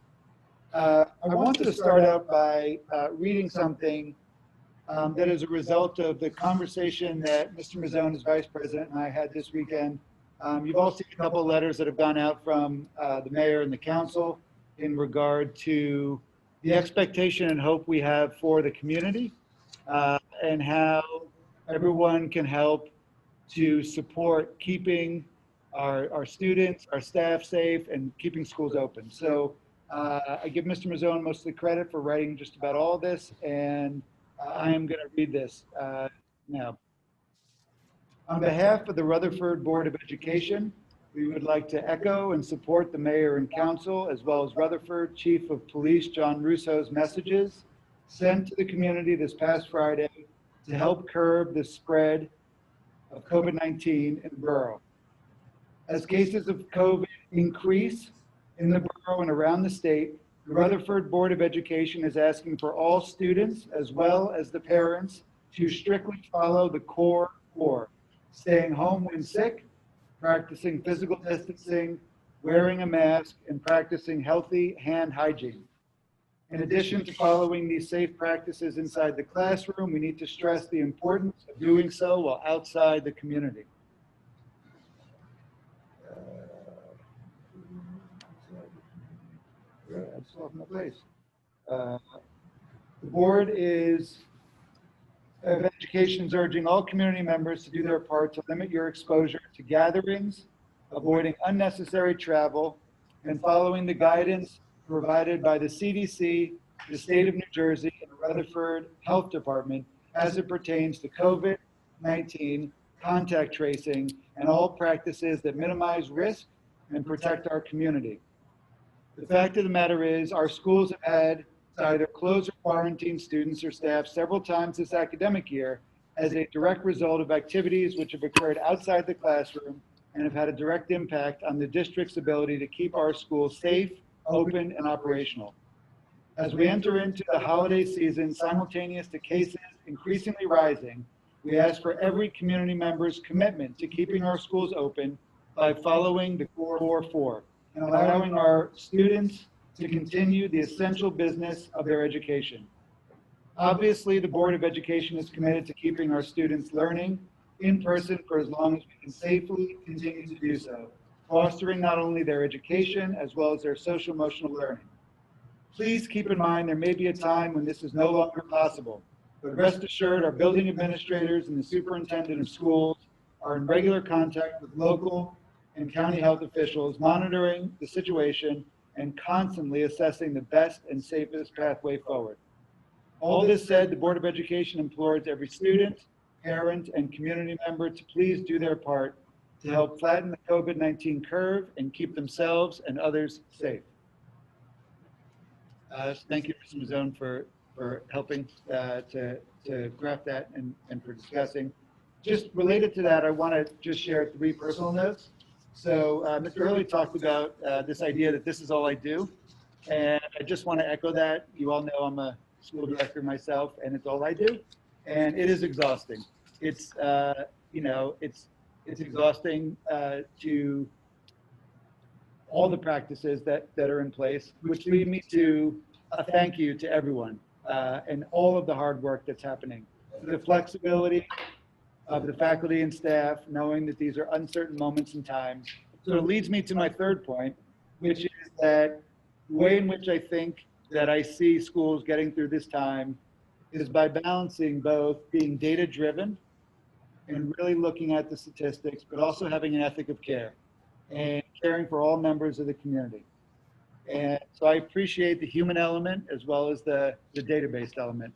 I wanted to start out by reading something that is a result of the conversation that Mr. Mazzone, as Vice President, and I had this weekend. You've all seen a couple of letters that have gone out from the mayor and the council in regard to the expectation and hope we have for the community and how everyone can help to support keeping our students, our staff safe, and keeping schools open. So I give Mr. Mazzone most of the credit for writing just about all this, and I am going to read this now. On behalf of the Rutherford Board of Education, we would like to echo and support the mayor and council, as well as Rutherford Chief of Police John Russo's messages sent to the community this past Friday to help curb the spread of COVID-19 in the borough. As cases of COVID increase in the borough and around the state, the Rutherford Board of Education is asking for all students, as well as the parents, to strictly follow the core, staying home when sick, practicing physical distancing, wearing a mask, and practicing healthy hand hygiene. In addition to following these safe practices inside the classroom, we need to stress the importance of doing so while outside the community. I just lost my place. The board of Education is urging all community members to do their part to limit your exposure to gatherings, avoiding unnecessary travel, and following the guidance provided by the CDC, the state of New Jersey, and the Rutherford Health Department as it pertains to COVID-19, contact tracing, and all practices that minimize risk and protect our community. The fact of the matter is, our schools have had to either close or quarantine students or staff several times this academic year as a direct result of activities which have occurred outside the classroom and have had a direct impact on the district's ability to keep our schools safe, open, and operational. As we enter into the holiday season simultaneous to cases increasingly rising, we ask for every community member's commitment to keeping our schools open by following the core 4 and allowing our students to continue the essential business of their education. Obviously, the Board of Education is committed to keeping our students learning in person for as long as we can safely continue to do so, fostering not only their education as well as their social emotional learning. Please keep in mind there may be a time when this is no longer possible, but rest assured our building administrators and the superintendent of schools are in regular contact with local and county health officials, monitoring the situation and constantly assessing the best and safest pathway forward. All this said, the Board of Education implores every student, parent, and community member to please do their part to help flatten the COVID-19 curve and keep themselves and others safe. Thank you, Mr. Mazzone, for helping to craft that and for discussing. Just related to that, I want to just share 3 personal notes. So Mr. Early talked about this idea that this is all I do. And I just want to echo that. You all know I'm a school director myself, and it's all I do. And it is exhausting. It's, it's exhausting to all the practices that are in place, which lead me to a thank you to everyone and all of the hard work that's happening. The flexibility of the faculty and staff, knowing that these are uncertain moments in time. So it leads me to my 3rd point, which is that the way in which I think that I see schools getting through this time is by balancing both being data-driven and really looking at the statistics, but also having an ethic of care and caring for all members of the community. And so I appreciate the human element as well as the data-based element.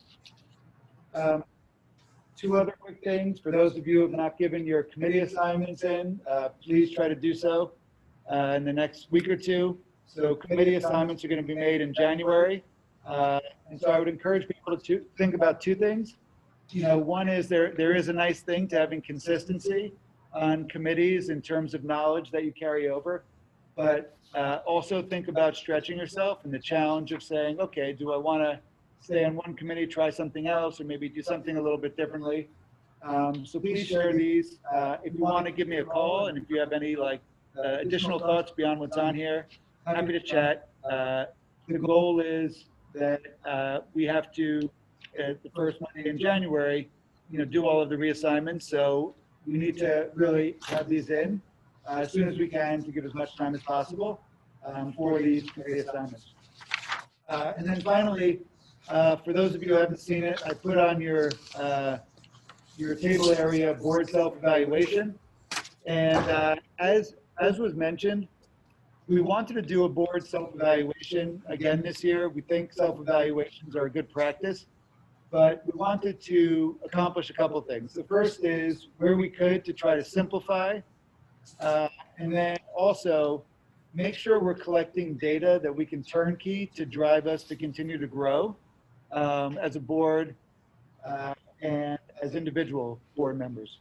2 other quick things. For those of you who have not given your committee assignments in, please try to do so in the next week or 2. So committee assignments are going to be made in January. And so I would encourage people to think about 2 things. One is there is a nice thing to having consistency on committees in terms of knowledge that you carry over, but also think about stretching yourself and the challenge of saying, okay, do I want to stay on one committee, try something else, or maybe do something a little bit differently? So please share these. If you want to give me a call, and if you have any additional thoughts beyond what's on here, happy to chat. The goal is that we have to, at the first Monday in January, do all of the reassignments. So we need to really have these in as soon as we can to give as much time as possible for these committee assignments. And then finally, for those of you who haven't seen it, I put on your table area board self-evaluation. And as was mentioned, we wanted to do a board self-evaluation again this year. We think self-evaluations are a good practice, but we wanted to accomplish a couple things. The first is where we could to try to simplify, and then also make sure we're collecting data that we can turnkey to drive us to continue to grow as a board and as individual board members.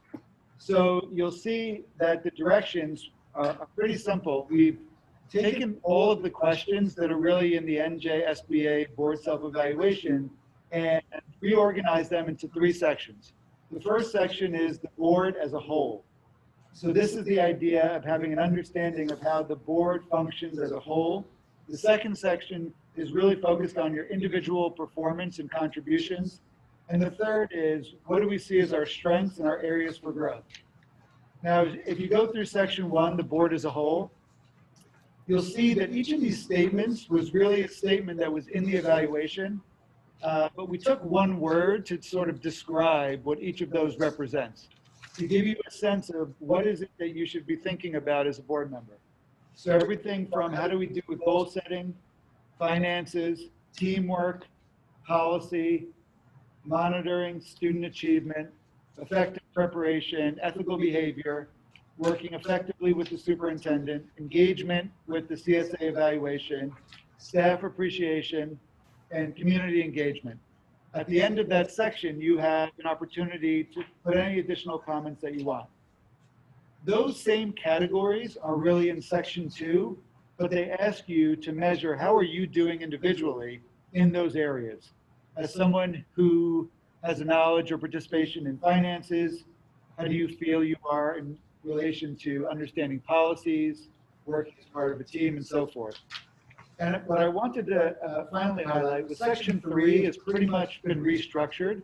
So you'll see that the directions are pretty simple. We've taken all of the questions that are really in the NJSBA board self-evaluation and reorganized them into 3 sections. The first section is the board as a whole. So this is the idea of having an understanding of how the board functions as a whole. The second section is really focused on your individual performance and contributions. And the third is, what do we see as our strengths and our areas for growth? Now, if you go through section 1, the board as a whole, you'll see that each of these statements was really a statement that was in the evaluation, but we took one word to sort of describe what each of those represents, to give you a sense of what is it that you should be thinking about as a board member. So everything from how do we do with goal setting, finances, teamwork, policy, monitoring, student achievement, effective preparation, ethical behavior, working effectively with the superintendent, engagement with the CSA evaluation, staff appreciation, and community engagement. At the end of that section, you have an opportunity to put any additional comments that you want. those same categories are really in section 2, but they ask you to measure how are you doing individually in those areas. As someone who has a knowledge or participation in finances, how do you feel you are in relation to understanding policies, working as part of a team, and so forth. And what I wanted to finally highlight was section 3 has pretty much been restructured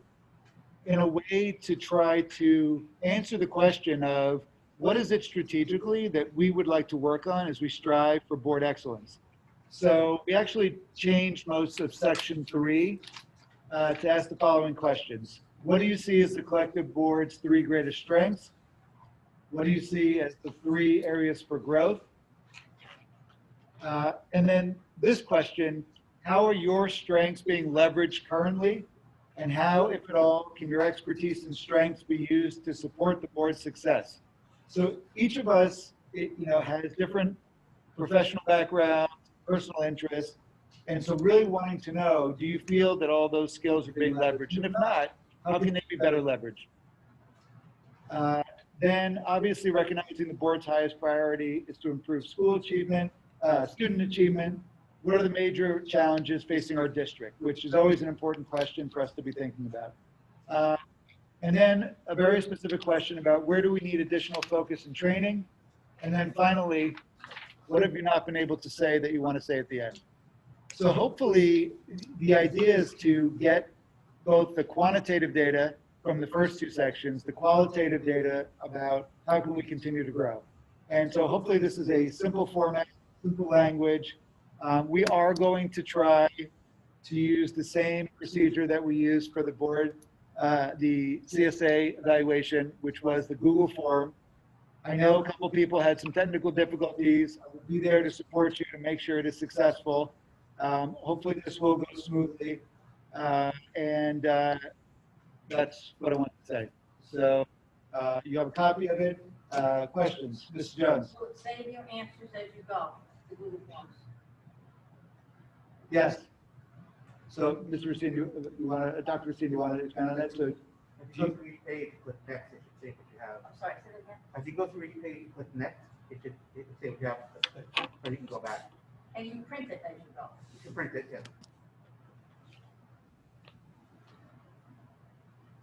in a way to try to answer the question of what is it strategically that we would like to work on as we strive for board excellence. So we actually changed most of section 3 to ask the following questions. What do you see as the collective board's 3 greatest strengths? What do you see as the 3 areas for growth? And then this question, how are your strengths being leveraged currently? And how, if at all, can your expertise and strengths be used to support the board's success? So each of us, has different professional backgrounds, personal interests. And so really wanting to know, do you feel that all those skills are being leveraged? And if not, how can they be better leveraged? Then obviously recognizing the board's highest priority is to improve school achievement, student achievement. What are the major challenges facing our district, which is always an important question for us to be thinking about. And then a very specific question about where do we need additional focus and training? And then finally, what have you not been able to say that you want to say at the end? So hopefully the idea is to get both the quantitative data from the first 2 sections, the qualitative data about how can we continue to grow. And so hopefully this is a simple format, simple language. We are going to try to use the same procedure that we used for the board, the CSA evaluation, which was the Google form. I know a couple people had some technical difficulties. I will be there to support you to make sure it is successful. Hopefully this will go smoothly. And that's what I want to say. So you have a copy of it. Questions? Ms. Jones? Save your answers as you go, the Google Forms. Yes. So, Mr. Racine, Dr. Racine, you want to expand on that? So, If you go through each page, click next, it should say what you have. I'm sorry, say it again. As you go through each page, click next, it should say what you have, or you can go back. And you can print it as you go. You can print it, yeah.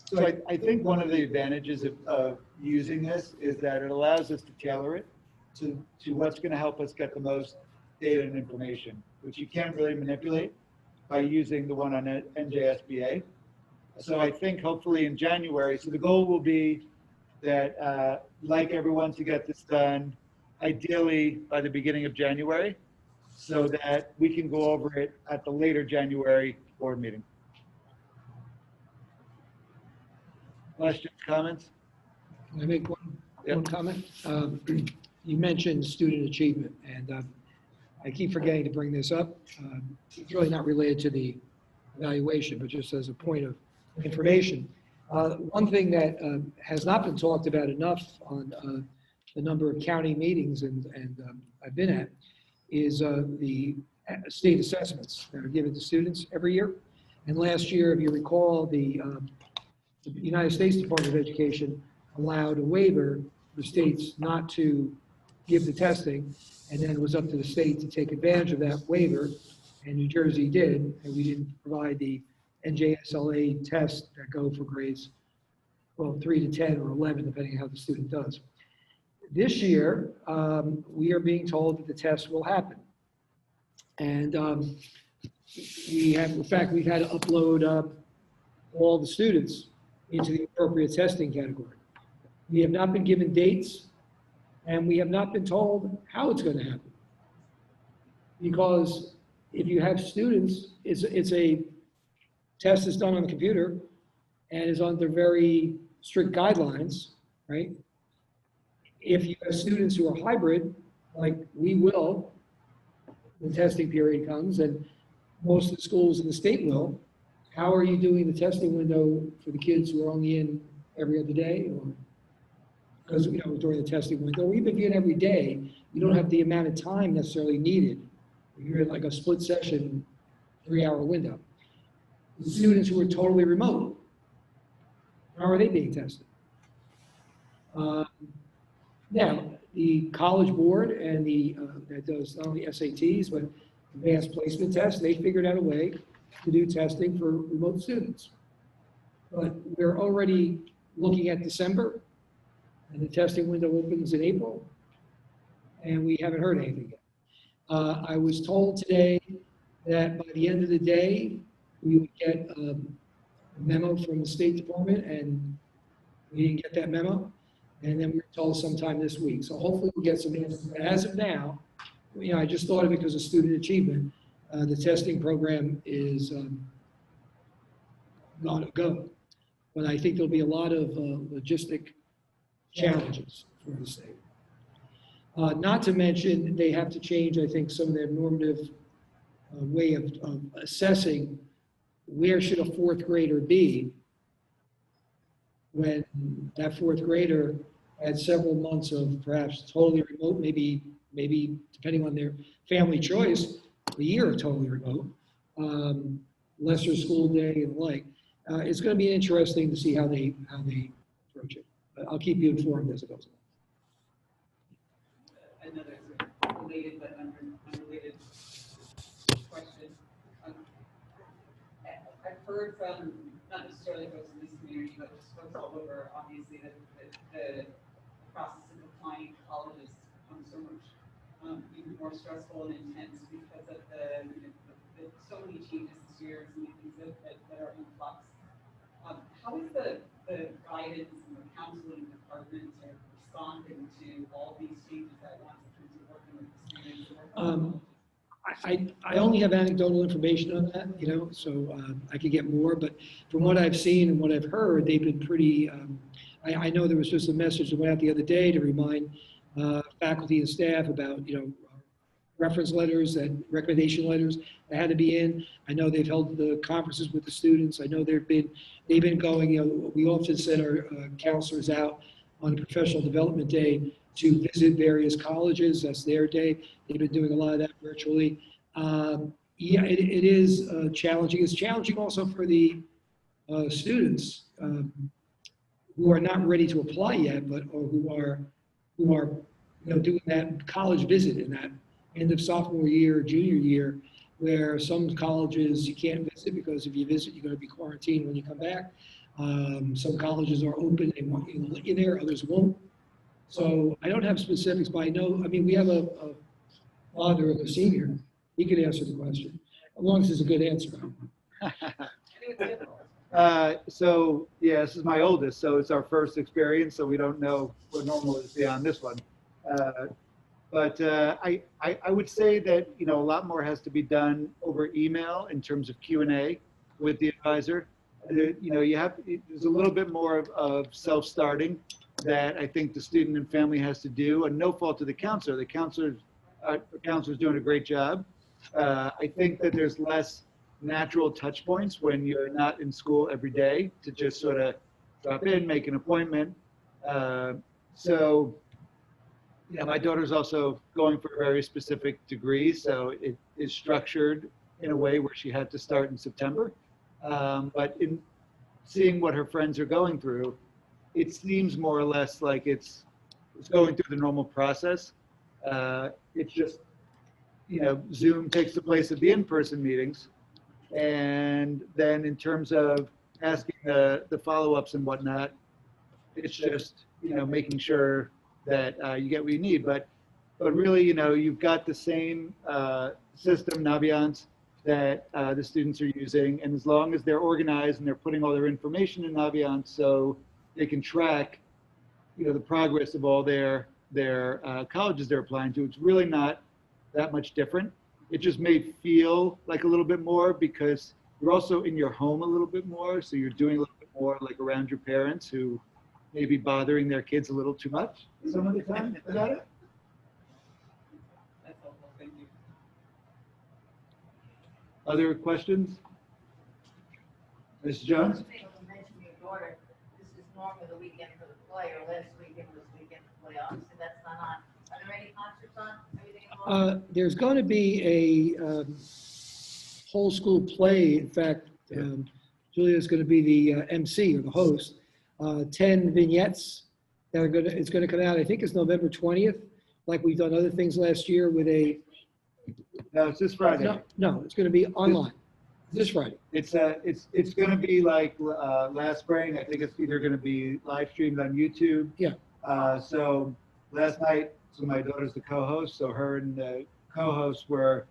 So I think one of the advantages of using this is that it allows us to tailor it to what's going to help us get the most data and information, which you can't really manipulate by using the one on NJSBA. So I think hopefully in January, so the goal will be that like everyone to get this done ideally by the beginning of January so that we can go over it at the later January board meeting. Questions, comments? Can I make one comment? You mentioned student achievement, and I keep forgetting to bring this up. It's really not related to the evaluation, but just as a point of information. One thing that has not been talked about enough on the number of county meetings and I've been at is the state assessments that are given to students every year. And last year, if you recall, the United States Department of Education allowed a waiver for states not to give the testing, and then it was up to the state to take advantage of that waiver, and New Jersey did, and we didn't provide the NJSLA tests that go for grades, well, 3 to 10 or 11, depending on how the student does. This year, we are being told that the test will happen. And we have, in fact, we've had to upload all the students into the appropriate testing category. We have not been given dates, and we have not been told how it's going to happen. Because if you have students, it's a test that's done on the computer and is under very strict guidelines, right? If you have students who are hybrid, like we will, when testing period comes, and most of the schools in the state will, how are you doing the testing window for the kids who are only in every other day? Or because, during the testing window, or even if you're in every day, you don't have the amount of time necessarily needed. You're in like a split session, 3-hour window. The students who are totally remote, how are they being tested? Now, the College Board and that does not only SATs, but advanced placement tests, they figured out a way to do testing for remote students. But we're already looking at December, and the testing window opens in April, and we haven't heard anything yet. I was told today that by the end of the day, we would get a memo from the State Department, and we didn't get that memo. And then we were told sometime this week. So hopefully we'll get some answers. But as of now, I just thought of it because of student achievement. The testing program is not a go. But I think there'll be a lot of logistic challenges for the state. Not to mention, they have to change, I think, some of their normative way of assessing where should a fourth grader be when that fourth grader had several months of perhaps totally remote, maybe depending on their family choice, a year of totally remote, lesser school day and the like. It's going to be interesting to see how they approach it. But I'll keep you informed as it goes along. Another sort of related but unrelated question. I've heard from, not necessarily folks in this community, but just folks all over, obviously, that the process of applying to colleges becomes so much even more stressful and intense because of the so many changes this year, so many things that are in flux. How is the guidance and the counseling departments are responding to all these changes at once in terms of working with the students? I only have anecdotal information on that, so I could get more, but from what I've seen and what I've heard, they've been pretty, I know there was just a message that went out the other day to remind faculty and staff about, reference letters and recommendation letters that had to be in. I know they've held the conferences with the students. I know they've been going, we often send our counselors out on a professional development day to visit various colleges. That's their day. They've been doing a lot of that virtually. Yeah, it is challenging. It's challenging also for the students who are not ready to apply yet, or who are doing that college visit in that end of sophomore year, junior year, where some colleges you can't visit because if you visit, you're going to be quarantined when you come back. Some colleges are open, they want you to let you there, others won't. So I don't have specifics, but we have a father of a senior. He could answer the question, as long as it's a good answer. So, yeah, this is my oldest, so it's our first experience, so we don't know what normal is beyond this one. But I would say that, a lot more has to be done over email in terms of Q&A with the advisor. There's a little bit more of self-starting that I think the student and family has to do, and no fault to the counselor. The counselor's doing a great job. I think that there's less natural touch points when you're not in school every day to just sort of drop in, make an appointment. My daughter's also going for a very specific degree, so it is structured in a way where she had to start in September. But in seeing what her friends are going through, it seems more or less like it's going through the normal process. It's just, Zoom takes the place of the in-person meetings. And then in terms of asking the follow-ups and whatnot, it's just, making sure that you get what you need. But really, you've got the same system, Naviance, that the students are using. And as long as they're organized and they're putting all their information in Naviance so they can track, the progress of all their colleges they're applying to, it's really not that much different. It just may feel like a little bit more because you're also in your home a little bit more. So you're doing a little bit more like around your parents who may be bothering their kids a little too much some of the time. Is that it? That's helpful, thank you. Other questions? Ms. Jones? You mentioned your daughter, this is normally the weekend for the play, or last weekend was the weekend for play, obviously that's not on. Are there any concerts on, everything involved? There's going to be a whole school play. In fact, Julia is going to be the MC or the host. 10 vignettes that are gonna, it's gonna come out, I think it's November 20th, like we've done other things last year with a, No, it's this Friday. no, it's gonna be online, this Friday. It's gonna be like, last spring. I think it's either gonna be live streamed on YouTube. Yeah. So last night, so my daughter's the co-host, so her and the co-host were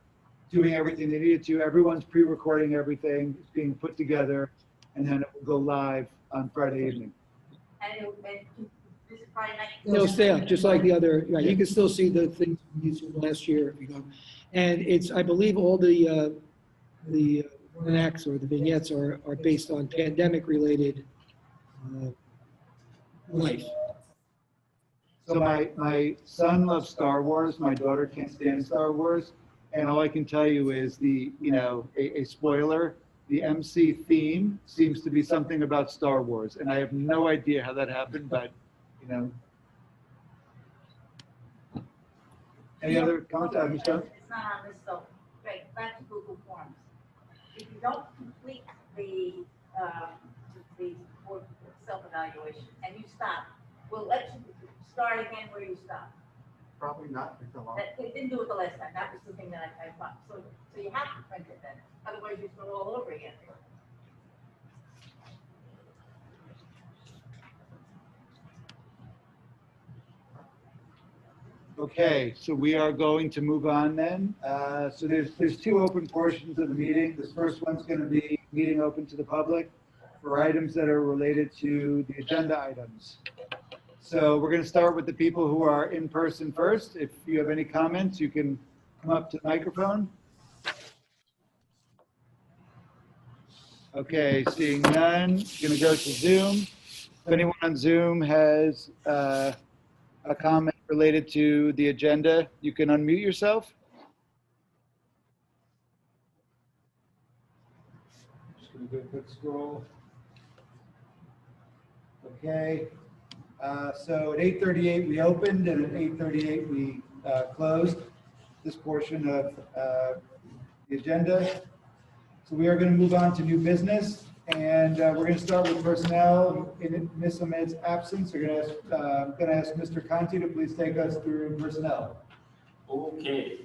doing everything they needed to. Everyone's pre-recording everything, it's being put together, and then it will go live on Friday evening. And this Friday night. It'll stay up, just like the other, right, you can still see the things from YouTube last year if you go. And it's, I believe all the acts or the vignettes are based on pandemic-related life. So my son loves Star Wars, my daughter can't stand Star Wars, and all I can tell you is a spoiler, the MC theme seems to be something about Star Wars, and I have no idea how that happened, but, Any other comments, Michelle? It's not on this, so, right, back to Google Forms. If you don't complete the self-evaluation and you stop, we'll let you start again where you stopped. Probably not. They didn't do it the last time, that was the thing that I thought, so you have to print it then, otherwise you start all over again. Okay, so we are going to move on then. So there's two open portions of the meeting. This first one's going to be meeting open to the public for items that are related to the agenda items. So we're going to start with the people who are in person first. If you have any comments, you can come up to the microphone. Okay, seeing none, going to go to Zoom. If anyone on Zoom has a comment related to the agenda, you can unmute yourself. Just going to do a quick scroll. Okay, so at 8:38 we opened and at 8:38 we closed this portion of the agenda. So we are going to move on to new business, and we're going to start with personnel. In Ms. Ahmed's absence, we're going to ask Mr. Conti to please take us through personnel. Okay,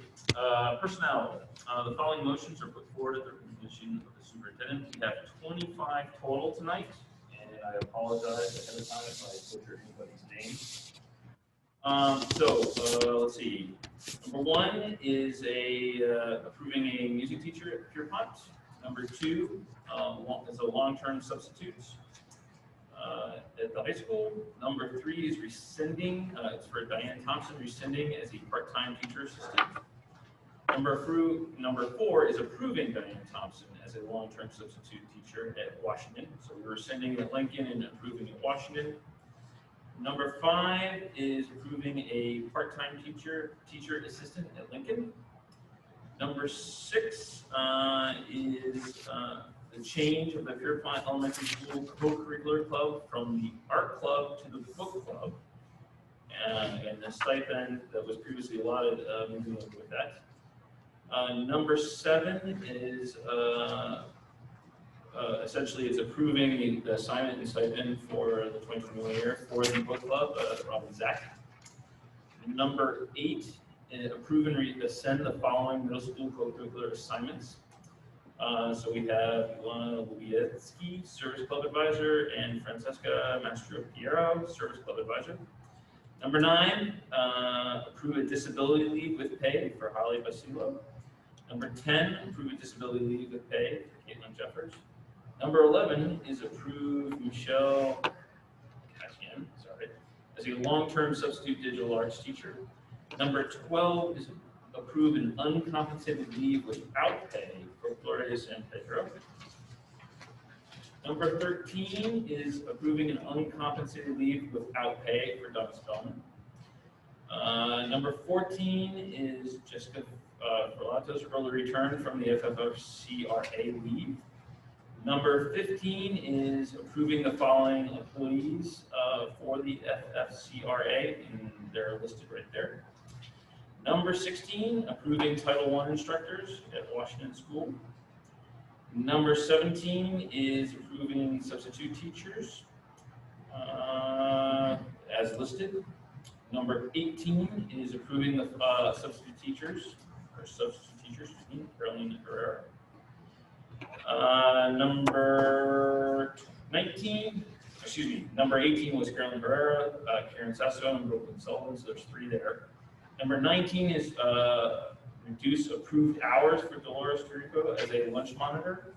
personnel. The following motions are put forward at the recommendation of the superintendent. We have 25 total tonight, and I apologize ahead of time if I butcher anybody's name. Let's see. Number one is approving a music teacher at Pierpont. Number two is a long-term substitute at the high school. Number three is rescinding, it's for Diane Thompson, rescinding as a part-time teacher assistant. Number four is approving Diane Thompson as a long-term substitute teacher at Washington. So we're rescinding at Lincoln and approving at Washington. Number five is approving a part-time teacher assistant at Lincoln. Number six is the change of the Pierpont Elementary School co-curricular club from the art club to the book club. And the stipend that was previously allotted moving on with that. Number seven is essentially it's approving the assignment and stipend for the 2021 year for the book club, Rob and Zach. Number eight, approve and rescind the following middle school co-curricular assignments. So we have Ilana Lubietsky, Service Club Advisor, and Francesca Mastro Piero, Service Club Advisor. Number nine, approve a disability leave with pay for Holly Basilo. Number 10, approve a disability leave with pay for Caitlin Jeffers. Number 11 is approve Michelle Cashian, as a long-term substitute digital arts teacher. Number 12 is approve an uncompensated leave without pay for Gloria San Pedro. Number 13 is approving an uncompensated leave without pay for Doug Spellman. Number 14 is Jessica Ferlato's early return from the FFCRA leave. Number 15 is approving the following employees for the FFCRA, and they're listed right there. Number 16, approving Title I instructors at Washington School. Number 17 is approving substitute teachers. as listed. Number 18 is approving the substitute teachers, Caroline Herrera. Number 18 was Carolyn Herrera, Karen Sasso, and Brooklyn Sullivan, so there's 3 there. Number 19 is reduce approved hours for Dolores Tarico as a lunch monitor.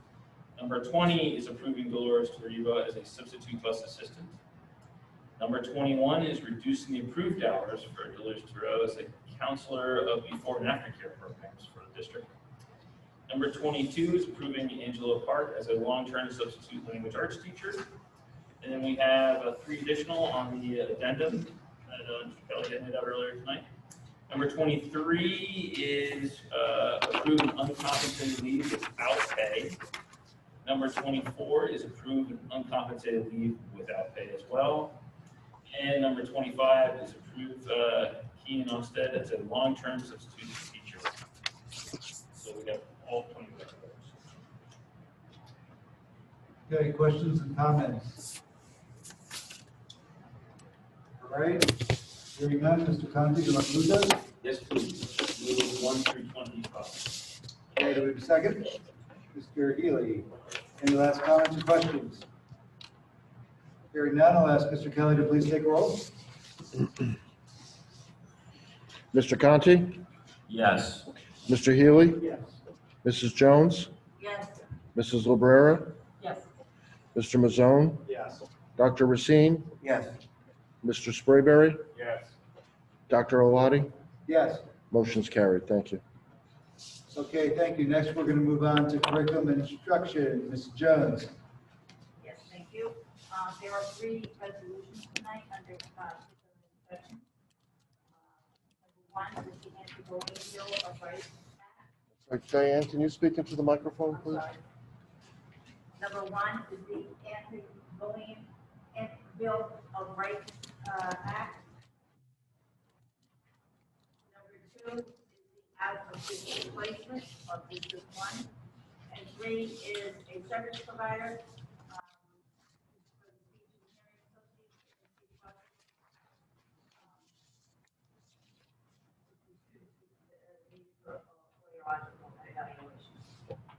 Number 20 is approving Dolores Tarico as a substitute bus assistant. Number 21 is reducing the approved hours for Dolores Tarico as a counselor of before and after care programs for the district. Number 22 is approving Angela Park as a long-term substitute language arts teacher. And then we have 3 additional on the addendum that Kelly had made out earlier tonight. Number 23 is approving uncompensated leave without pay. Number 24 is approving uncompensated leave without pay as well. And number 25 is approved Keenan Olmsted as a long-term substitute teacher. So we got all 25 of those. Okay, questions and comments? All right, hearing none, Mr. Conti, you want to move those? Yes, please. Move 1 through 25. Okay, do we have a second? Mr. Healy, any last comments or questions? Hearing none, I'll ask Mr. Kelly to please take a roll. Mr. Conti, Yes. Mr. Healy, Yes. Mrs. Jones, Yes. Mrs. Librera, Yes. Mr. Mazzone, Yes. Dr. Racine, Yes. Mr. Sprayberry, Yes. Dr. Oladi. Yes. Motion's carried. Thank you. Okay, thank you. Next, we're going to move on to curriculum and instruction. Mrs. Jones. Yes, thank you. There are 3 resolutions tonight under inspection. Number 1 is the anti-bullying bill of rights act. Diane, can you speak into the microphone, I'm please? sorry. Number 1 is the anti-bullying bill of rights act. Number 2 is the out-of-district placement of District 1. And 3 is a service provider.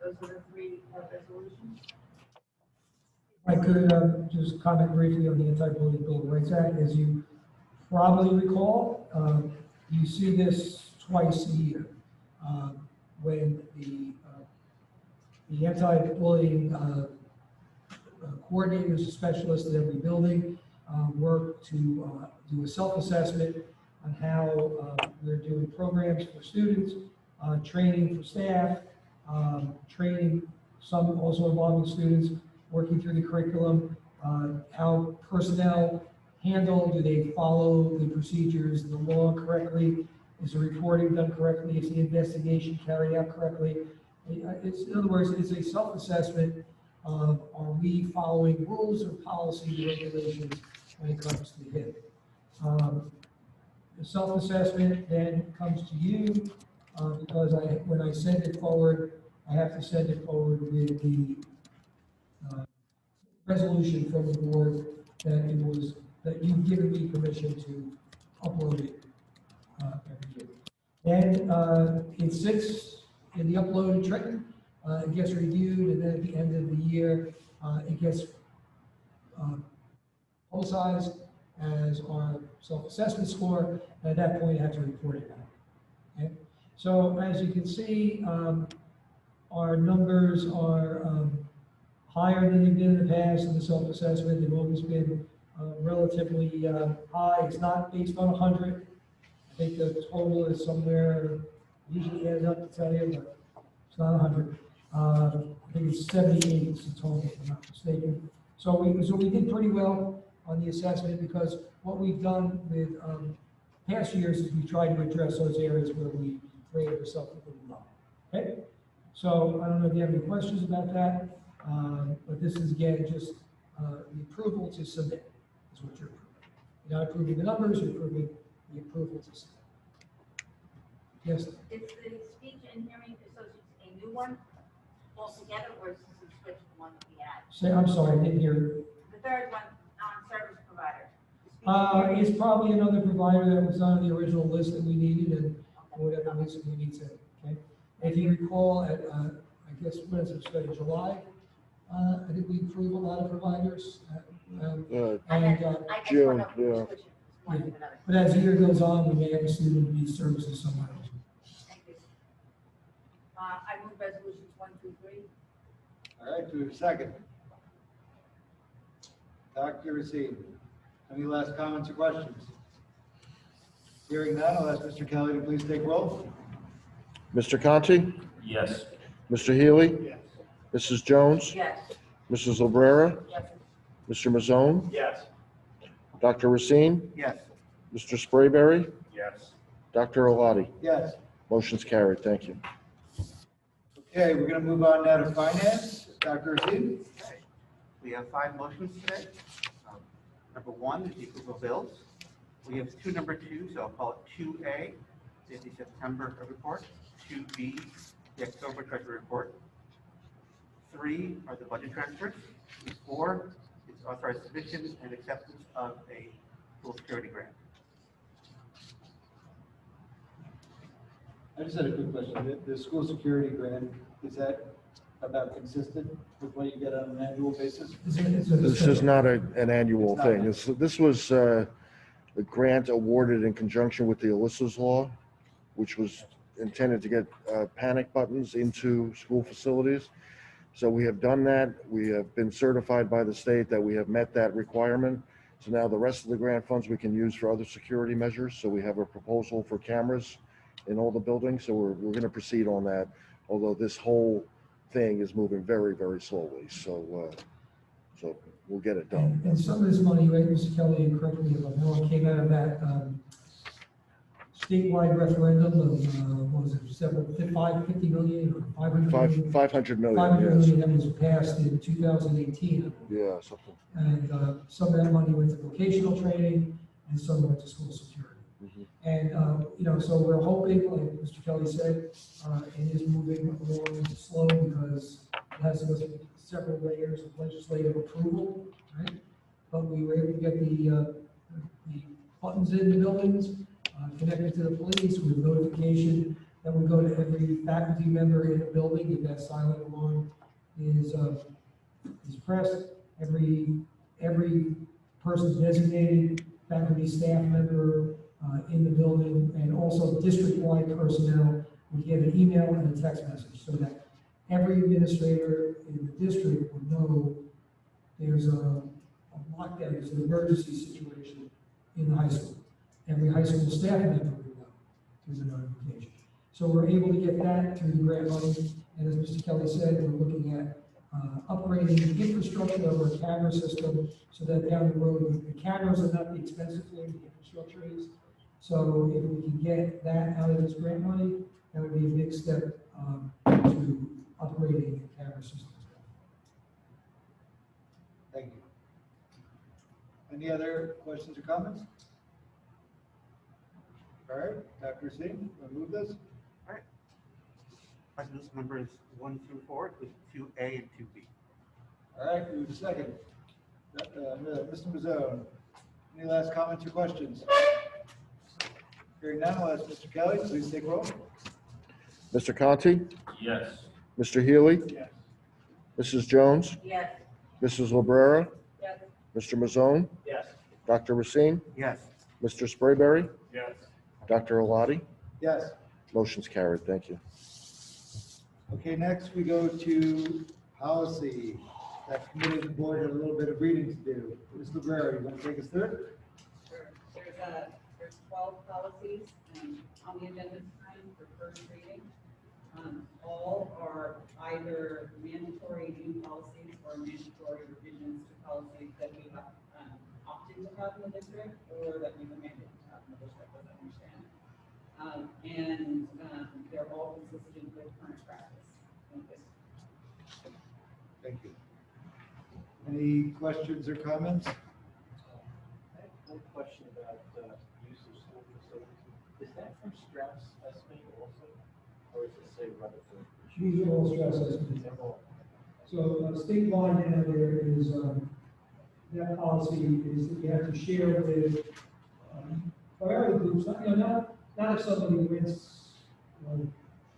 Those are the 3 resolutions. I could just comment briefly on the Anti-Bullying Bill of Rights Act. As you probably recall, you see this twice a year when the anti-bullying coordinators, specialists at every building work to do a self-assessment on how we're doing programs for students, training for staff, training, some also involving students, working through the curriculum, how personnel handle, do they follow the procedures, the law correctly, is the reporting done correctly, is the investigation carried out correctly? It's, in other words, it's a self-assessment of are we following rules or policy regulations when it comes to HIP. The self-assessment then comes to you because when I send it forward, I have to send it forward with the resolution from the board that you've given me permission to upload it every year. Then it sits in the uploaded tray, it gets reviewed, and then at the end of the year, it gets publicized as our self-assessment score. At that point, you have to report it back. Okay? So as you can see, our numbers are higher than they've been in the past in the self-assessment. They've always been relatively high. It's not based on 100. I think the total is somewhere, usually adds up to tell you, but it's not 100. I think it's 78 is the total, if I'm not mistaken. So we did pretty well on the assessment because what we've done with past years is we tried to address those areas where we rated ourselves a little low. Okay? So I don't know if you have any questions about that, but this is again just the approval to submit is what you're approving. You're not approving the numbers, you're approving the approval to submit. Yes? Is the speech and hearing associates a new one altogether, or is this a switch from one that we had? Say, I'm sorry, I didn't hear. The third one, service provider. The It's probably another provider that was on the original list that we needed, and for whatever reason, we need to, okay? If you recall, at, I guess, when is it, started July? I think we approved a lot of providers. And, June, yeah. Which is one of another. but as the year goes on, we may have student these services somewhere else. Thank you. I move resolutions 1 through 3. All right, do we have a second? Dr. Racine, any last comments or questions? Hearing none, I'll ask Mr. Kelly to please take roll. Mr. Conti, Yes. Mr. Healy, Yes. Mrs. Jones, Yes. Mrs. Obrera, Yes. Mr. Mazzone, Yes. Dr. Racine, Yes. Mr. Sprayberry, Yes. Dr. Alati. Yes. Motion's carried. Thank you. Okay, we're going to move on now to finance. Dr. Racine? Okay. We have 5 motions today. Number 1 is the approval of bills. We have 2 number 2s, so I'll call it 2A, is the September report. 2B, the October treasury report. 3 are the budget transfers. 4 is authorized submission and acceptance of a school security grant. I just had a quick question. The school security grant, is that about consistent with what you get on an annual basis? This is not an annual It's not thing. an- This was a grant awarded in conjunction with the Alyssa's Law, which was intended to get panic buttons into school facilities. So we have done that. We have been certified by the state that we have met that requirement. So now the rest of the grant funds we can use for other security measures. So we have a proposal for cameras in all the buildings. So we're going to proceed on that, although this whole thing is moving very, very slowly. So we'll get it done. And some of this money, right, Mr. Kelly, and correct me if I'm wrong, came out of that statewide referendum of, what was it, 50 million or 500 million? 500 million, 500 yes. million that was passed in 2018. Yeah, something. And some of that money went to vocational training and some went to school security. Mhm. And, so we're hoping, like Mr. Kelly said, it is moving along slow because it has to go through several layers of legislative approval, right? But we were able to get the buttons in the buildings, connected to the police with notification that would go to every faculty member in the building if that silent alarm is pressed. Every person designated, faculty, staff member in the building, and also district-wide personnel would get an email and a text message so that every administrator in the district would know there's a lockdown, there's an emergency situation in the high school. Every high school staff member would know there's a notification. So we're able to get that through the grant money, and as Mr. Kelly said, we're looking at upgrading the infrastructure of our camera system so that down the road, the cameras are not the expensive thing, the infrastructure is. So if we can get that out of this grant money, that would be a big step to upgrading the camera system. Thank you. Any other questions or comments? All right, Dr. Singh, we'll move this. Resolution numbers 1 through 4, with 2A and 2B. All right, move to second. Mr. Mazzone, any last comments or questions? Hearing none, I'll ask Mr. Kelly, please take roll. Mr. Conti, Yes. Mr. Healy, Yes. Mrs. Jones, Yes. Mrs. Obrera, Yes. Mr. Mazzone, Yes. Dr. Racine, Yes. Mr. Sprayberry, Yes. Dr. Alati. Yes. Motion's carried. Thank you. Okay, next we go to policy. That committee of the board had a little bit of reading to do. Ms. Librera, you want to take us through it? Sure. There's 12 policies on the agenda tonight for first reading. All are either mandatory new policies or mandatory revisions to policies that we have opted to have in the district or that we've amended to have in the district, as I understand it. They're all consistent with current practice in this. Thank you. Any questions or comments? I have one question about use of school facilities. Is that from Strauss Esme also, or is it say Rutherford? These are all stress estimates. They're all- So statewide, there is that policy is that you have to share with priority groups, not if somebody rents,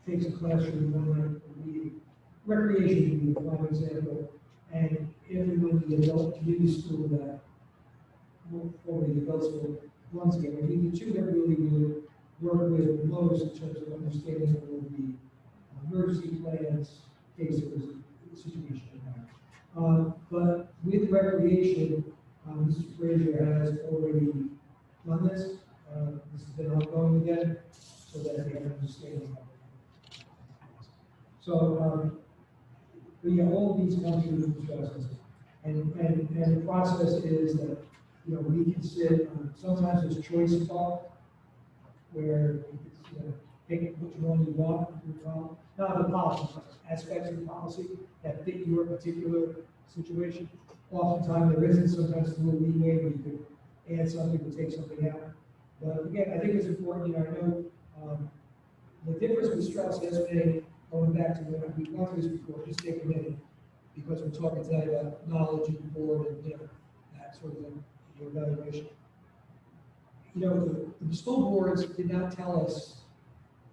takes a classroom one night a week, recreation would be one example, and everyone in the adult community school that, formerly the adult school, runs together. We need two that really would work with most in terms of understanding all the emergency plans, in case there was a situation like that. But with recreation, Mr. Frazier has already done this. This has been ongoing again, so that they have an understanding of it. So, but yeah, all of these come through the process. And the process is that, we can sit, sometimes there's choice involved, where you can, pick which one you want, not the policy, but aspects of the policy that fit your particular situation. Oftentimes there isn't, sometimes it's a little leeway where you could add something or take something out. But again, I think it's important, I know, the difference with Strauss Esme, going back to when we've gone through this before, just take a minute, because we're talking tonight about knowledge and board and, that sort of thing, your evaluation. The school boards did not tell us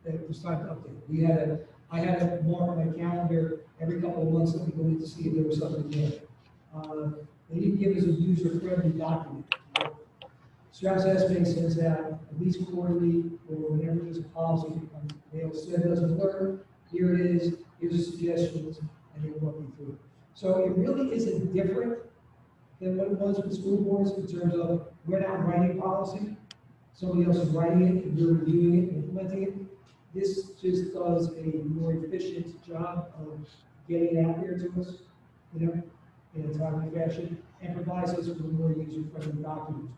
that it was time to update. I had to mark my calendar every couple of months that we go in to see if there was something there. They didn't give us a user-friendly document. Strauss Esme sends out at least quarterly or whenever there's a policy, they'll send us an alert, here it is, here's the suggestions, and they'll walk you through it. So it really isn't different than what it was with school boards in terms of we're not writing policy, somebody else is writing it, and we're reviewing it, and implementing it. This just does a more efficient job of getting it out there to us, in a timely fashion, and provides us with a more user-friendly document.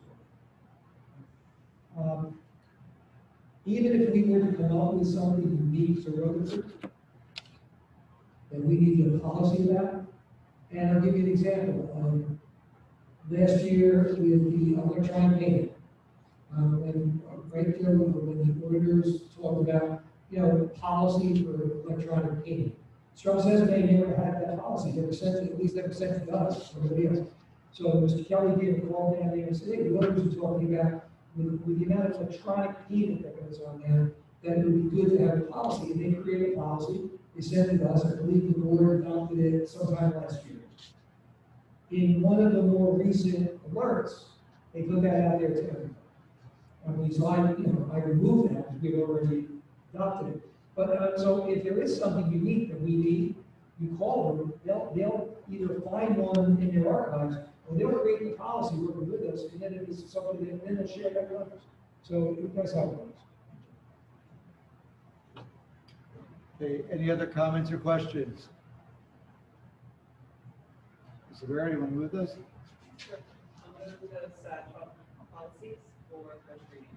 Even if we were to come up with something unique to Rutherford, that we need a policy about, and I'll give you an example. Last year with the electronic payment, when right there when the auditors talk about, policy for electronic payment. Strauss Esme never had that policy, never sent it, at least never sent it to us or anybody else. So Mr. Kelly gave a call down there and said, hey, the auditors are talking about with the amount of electronic payment that goes on there, that it would be good to have a policy, and they created a policy, they sent it to us, I believe the board adopted it sometime last year. In one of the more recent alerts, they put that out there to everybody. So I removed that because we've already adopted it. But so if there is something unique that we need, you call them, they'll either find one in their archives, or they'll create the policy working with us, and then if it's something, then they'll share that with others. So that's how it works. Okay, any other comments or questions? Mr. Barry, you want to move this? Sure. I'll move those 12 policies for first reading.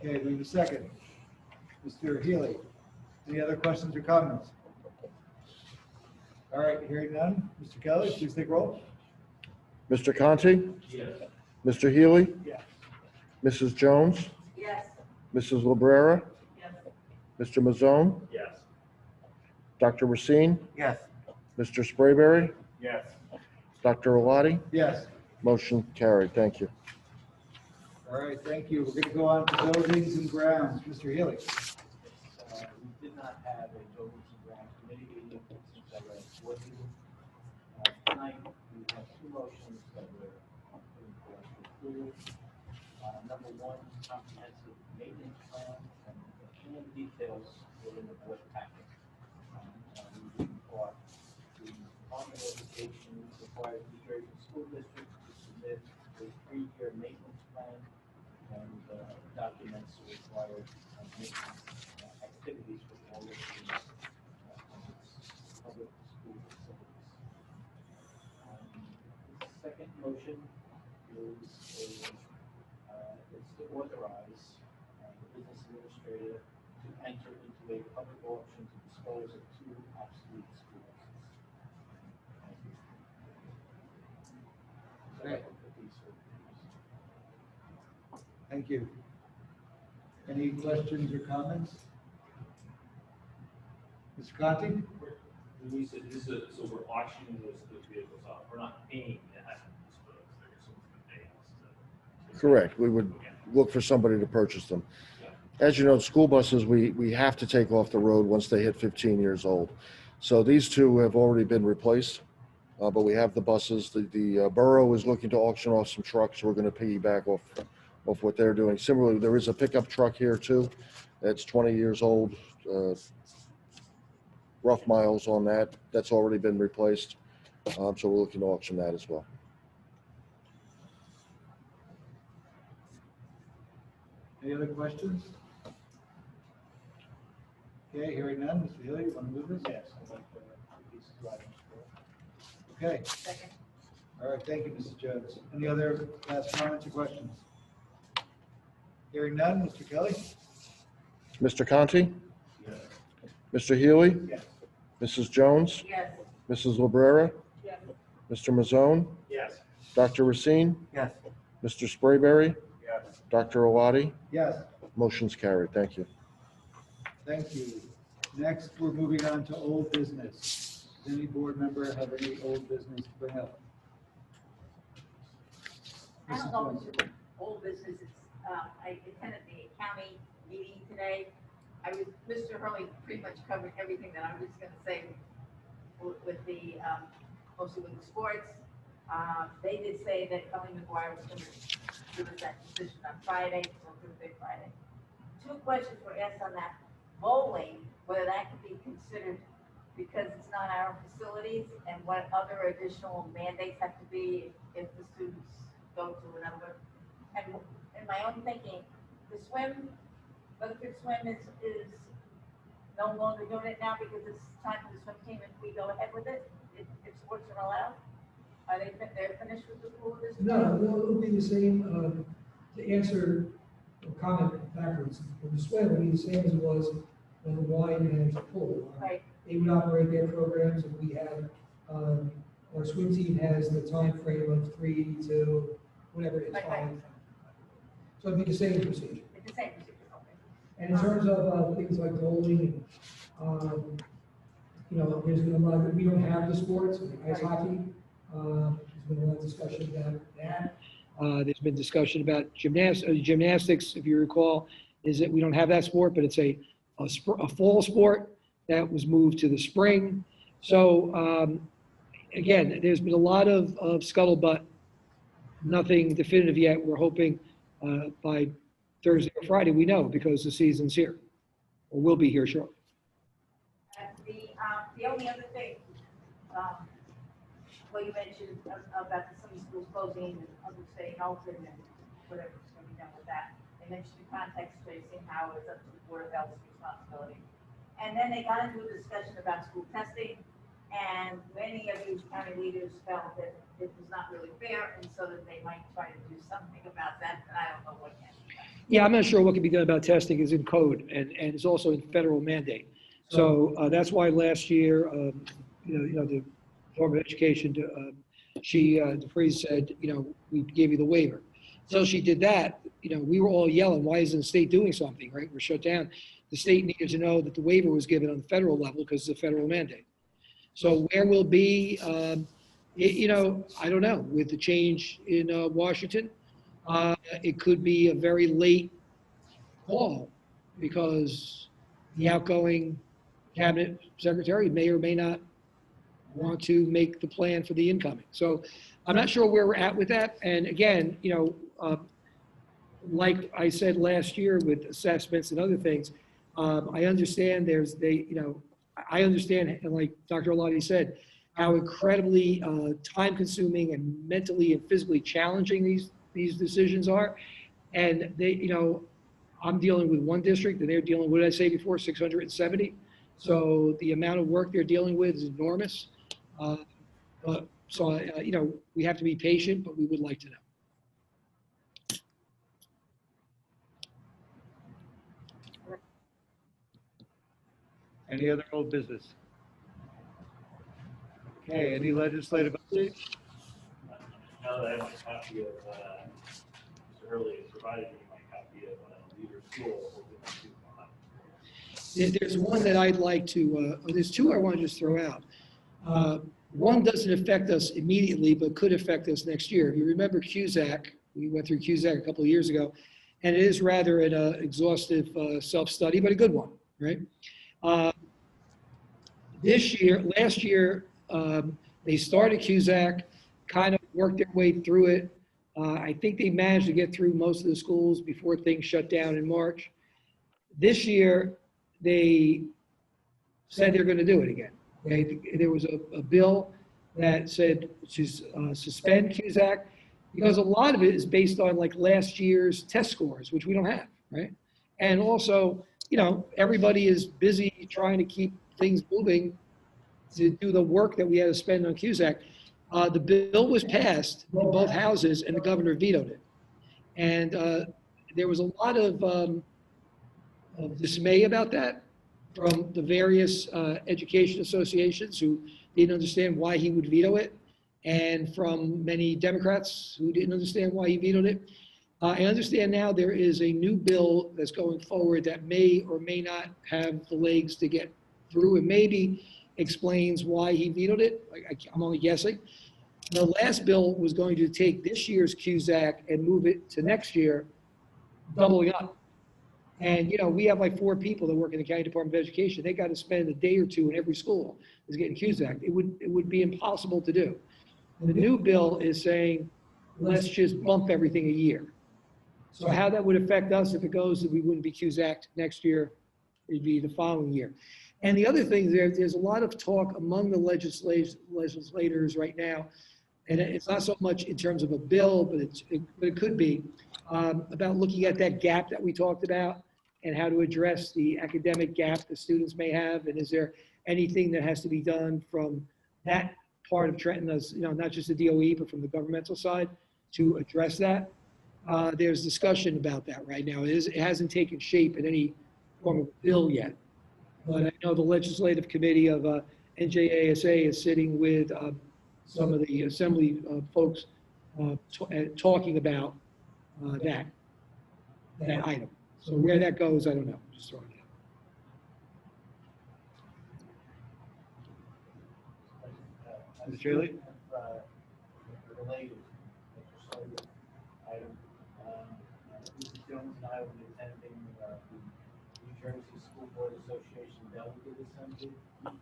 Okay, we have a second. Mr. Healy, any other questions or comments? All right, hearing none. Mr. Kelly, please take roll. Mr. Conti? Yes. Mr. Healy? Yes. Mrs. Jones? Yes. Mrs. Lebrera? Yes. Mr. Mazzone? Yes. Dr. Racine? Yes. Mr. Sprayberry? Yes. Dr. Alati? Yes. Motion carried. Thank you. All right, thank you. We're going to go on to buildings and grounds. Mr. Healy. We did not have a buildings and grounds committee meeting since I read board meeting. Tonight, we have two motions that we're putting forth to approve. Number one, comprehensive maintenance plan, and all the details were in the board packet. We thought the Department of Education requires the Jersey School District to submit a 3-year maintenance plan and documents required maintenance activities for all of the public school facilities. The second motion is to authorize the business administrator to enter into a public auction to dispose of 2 obsolete school buses. Okay. Thank you. Any questions or comments? Mr. Conti? We said this is, so we're auctioning those vehicles off, we're not paying to have them Correct. We would look for somebody to purchase them. As you know, school buses, we have to take off the road once they hit 15 years old. So these two have already been replaced, but we have the buses. The borough is looking to auction off some trucks. We're going to piggyback off what they're doing. Similarly, there is a pickup truck here too. That's 20 years old. Rough miles on that. That's already been replaced. So we're looking to auction that as well. Any other questions? Okay, hearing none. Mr. Hilly, you want to move this? Yes, I'd like to put these two items forward. Okay, Second. all right, thank you, Mrs. Jones. Any other last comments or questions? Hearing none, Mr. Kelly? Mr. Conti? Mr. Healy? Yes. Mrs. Jones? Yes. Mrs. Lebrera? Yes. Mr. Mazzone? Yes. Dr. Racine? Yes. Mr. Sprayberry? Yes. Dr. Awadi? Yes, Motion's carried. Thank you. thank you. Next, we're moving on to old business. Does any board member have any old business to bring up? I don't know if it's old business, I attended the county meeting today. Mr. Hurley pretty much covered everything that I was gonna say with the, mostly with the sports. They did say that Kelly McGuire was gonna give us that decision on Friday, so Thursday, Friday. Two questions were asked on that bowling, whether that could be considered because it's not our facilities, and what other additional mandates have to be if the students go to another. And in my own thinking, the swim, Rutherford swim is no longer doing it now because it's time for the swim team if we go ahead with it, if sports are allowed. Are they're finished with the pool this? No, it'll be the same, to answer or comment backwards. For the swim, it'll be the same as it was when the Y managed the pool. Right. They would operate their programs, and we have, our swim team has the time frame of 3 to whatever it is, Right, 5. right. So it'd be the same procedure. It's the same procedure, okay. And in terms of things like bowling, you know, there's been a lot of, we don't have the sports, like ice hockey. There's been a lot of discussion about that. There's been discussion about gymnastics, if you recall, is that we don't have that sport, but it's a fall sport that was moved to the spring. So again, there's been a lot of scuttlebutt, nothing definitive yet. We're hoping by Thursday or Friday, we know, because the season's here, or will be here shortly. The only other thing, what you mentioned about some schools closing and others staying open and whatever's going to be done with that. They mentioned contact tracing, how it's up to the Board of Health's responsibility. And then they got into a discussion about school testing, and many of these county leaders felt that it was not really fair, and so that they might try to do something about that, and I don't know what can be done. Yeah, I'm not sure what can be done about testing is in code, and it's also in federal mandate. So that's why last year, the Department of Education, DeFreeze said, we gave you the waiver. So she did that, we were all yelling, why isn't the state doing something, right? We're shut down. The state needed to know that the waiver was given on the federal level because it's a federal mandate. So where we'll be, I don't know, with the change in Washington, it could be a very late call because the outgoing cabinet secretary may or may not want to make the plan for the incoming. So I'm not sure where we're at with that. And again, like I said last year with assessments and other things, I understand I understand, and like Dr. Alati said, how incredibly time-consuming and mentally and physically challenging these decisions are. And I'm dealing with one district, and they're dealing, what did I say before, 670? So the amount of work they're dealing with is enormous. We have to be patient, but we would like to know. Any other old business? Okay, any legislative updates? Now that I have my copy of, Mr. Hurley has provided me my copy of Leader School. There's one that I'd like to, there's two I want to just throw out. One doesn't affect us immediately, but could affect us next year. If you remember Cusack, We went through Cusack a couple of years ago, and it is rather an exhaustive self-study, but a good one, right? Last year, they started Cusack, kind of worked their way through it. I think they managed to get through most of the schools before things shut down in March. This year, they said they're going to do it again. Okay? There was a bill that said to suspend Cusack because a lot of it is based on like last year's test scores, which we don't have, right? And also, everybody is busy trying to keep things moving to do the work that we had to spend on Cusack. The bill was passed in both houses and the governor vetoed it. And there was a lot of dismay about that from the various education associations who didn't understand why he would veto it, and from many Democrats who didn't understand why he vetoed it. I understand now there is a new bill that's going forward that may or may not have the legs to get through, and maybe explains why he vetoed it. I'm only guessing. The last bill was going to take this year's Cusack and move it to next year, doubling up. And, we have like 4 people that work in the County Department of Education. They got to spend a day or two in every school is getting Cusack. It would be impossible to do. The new bill is saying, let's just bump everything a year. So how that would affect us if it goes, that we wouldn't be Cusack next year, it'd be the following year. And the other thing, there's a lot of talk among the legislators right now, and it's not so much in terms of a bill, but it could be, about looking at that gap that we talked about and how to address the academic gap that students may have, and is there anything that has to be done from that part of Trenton, as not just the DOE, but from the governmental side to address that. There's discussion about that right now. It hasn't taken shape in any form of bill yet. But I know the legislative committee of NJASA is sitting with some of the assembly folks talking about that item. So where that goes, I don't know. Just throwing it out. Mr. Shirley? Related legislative item. Mrs. Jones and I will be attending the New Jersey School Board Association Delegate Assembly on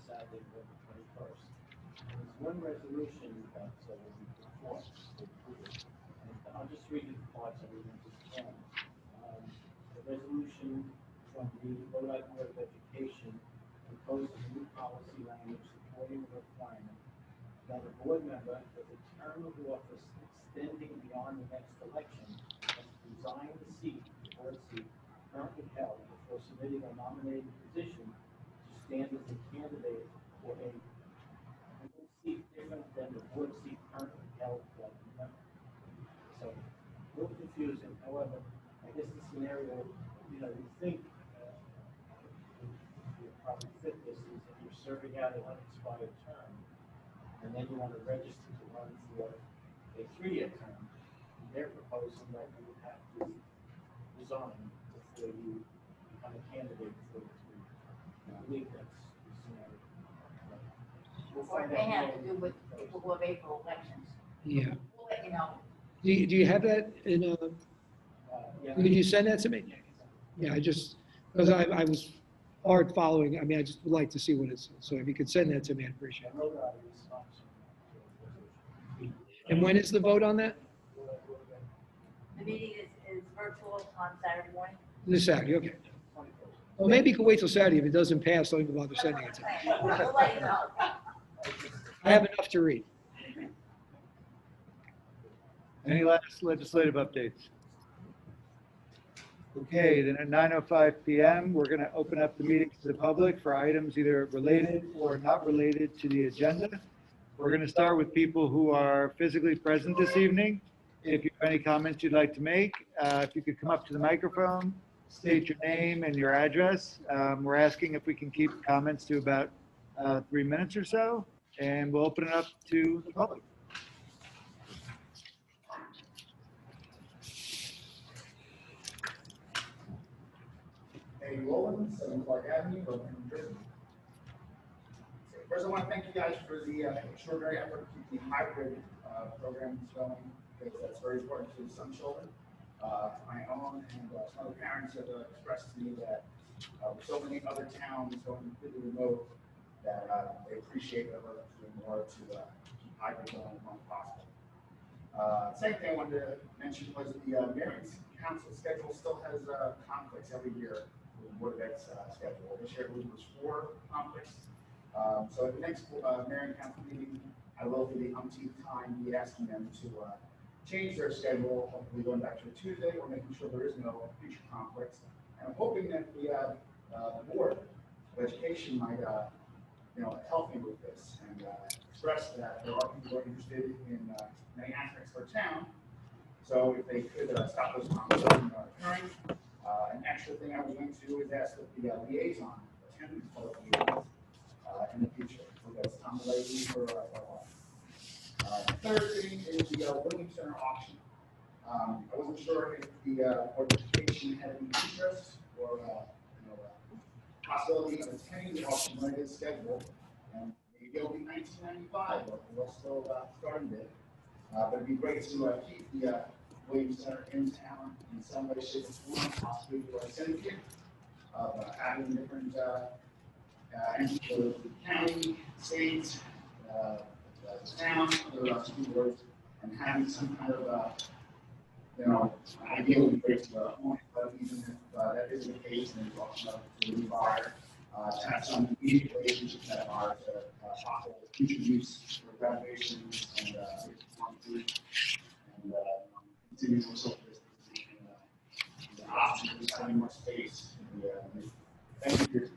Saturday, November 21st. There's one resolution that will be before us to approve it. And I'll just read you the parts of it into the form. The resolution from the Rhode Island Board of Education proposes a new policy language supporting the requirement that a board member with a term of office extending beyond the next election must resign the seat, the board seat, currently held before submitting a nominated position to stand as a candidate for a seat different than the board seat currently held by the member. So, a little confusing. However, I guess the scenario, you think you probably fit this is if you're serving out an unexpired term, and then you want to register to run for a 3-year term, they're proposing that you would have to resign before you become a candidate for the 3-year term. I believe that's the scenario. We'll Or find it may out have more. to do with people who have April elections. Yeah. We'll let you know. Do you have that in Yeah. could you send that to me? Yeah, because I was hard following. I mean, I just would like to see what it's, so if you could send that to me, I'd appreciate it. Rhode Island is sponsoring And when is the vote on that? The meeting is virtual on Saturday morning. This Saturday, okay. Well, maybe you could wait till Saturday. If it doesn't pass, don't even bother sending it to me. We'll let you know. I have enough to read. Any last legislative updates? Okay, then at 9:05 PM, we're going to open up the meeting to the public for items either related or not related to the agenda. We're going to start with people who are physically present this evening. If you have any comments you'd like to make, if you could come up to the microphone, state your name and your address. We're asking if we can keep comments to about 3 minutes or so, and we'll open it up to the public. Eddie Rowland, 7 Clark Avenue, Brooklyn, New Jersey. First, I want to thank you guys for the extraordinary effort to keep the hybrid programs going. because that's very important to some children. My own and some other parents have expressed to me that with so many other towns going completely remote, that they appreciate that we're doing more to keep hybrid going as much as possible. Second thing I wanted to mention was the Mayor's Council schedule still has conflicts every year with the Board of Ed's schedule. This year I believe it was 4 conflicts. So at the next Mayor and Council meeting, I will for the umpteenth time be asking them to change their schedule, hopefully going back to a Tuesday or making sure there is no future conflicts. And I'm hoping that the Board of Education might help me with this and express that there are people who are interested in many aspects of our town. So if they could stop those conflicts from occurring. An extra thing I was going to do is ask that the liaison attend these public meetings in the future. So that's Tom Leahy for the third thing is the Williams Center auction. I wasn't sure if the Board of Education had any interest or possibility of attending the auction when it is scheduled. And maybe it'll be 1995, but we're still starting bid. But it'd be great to keep the Williams Center in town in some way, shape, or form, possibly through a syndicate of having different entities, the county, state, the town, other school boards, and having some kind of idea would be great to own it. But even if that isn't the case, then it's also to the buyer to have some immediate relationships that are to possible future use for renovations and continue to social distancing and the option of having more space. Thank you.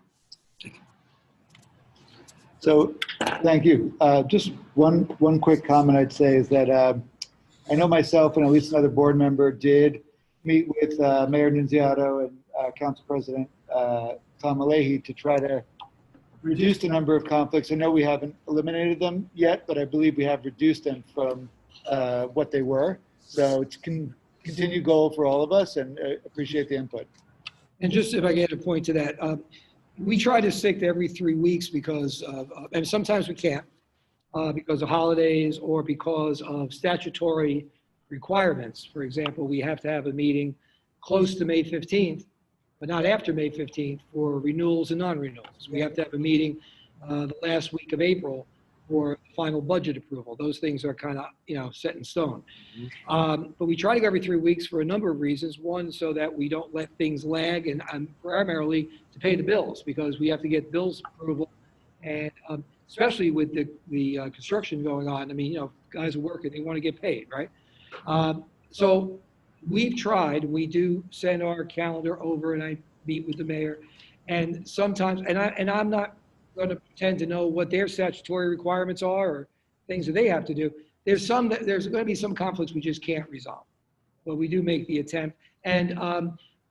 So, thank you. Just one quick comment I'd say is that I know myself and at least another board member did meet with Mayor Nunziato and Council President Tom Leahy to try to reduce the number of conflicts. I know we haven't eliminated them yet, but I believe we have reduced them from what they were. So it's a continued goal for all of us, and appreciate the input. And just if I get a point to that, we try to stick to every 3 weeks because of, and sometimes we can't, because of holidays or because of statutory requirements. For example, we have to have a meeting close to May 15th, but not after May 15th for renewals and non-renewals. We have to have a meeting the last week of April for final budget approval. Those things are kind of, set in stone. But we try to go every 3 weeks for a number of reasons. One, so that we don't let things lag, and primarily to pay the bills, because we have to get bills approval. And especially with the construction going on, I mean, guys are working, they want to get paid, right? So we've tried, we do send our calendar over and I meet with the mayor. And sometimes, and I'm not going to pretend to know what their statutory requirements are or things that they have to do. There's going to be some conflicts we just can't resolve, but we do make the attempt. And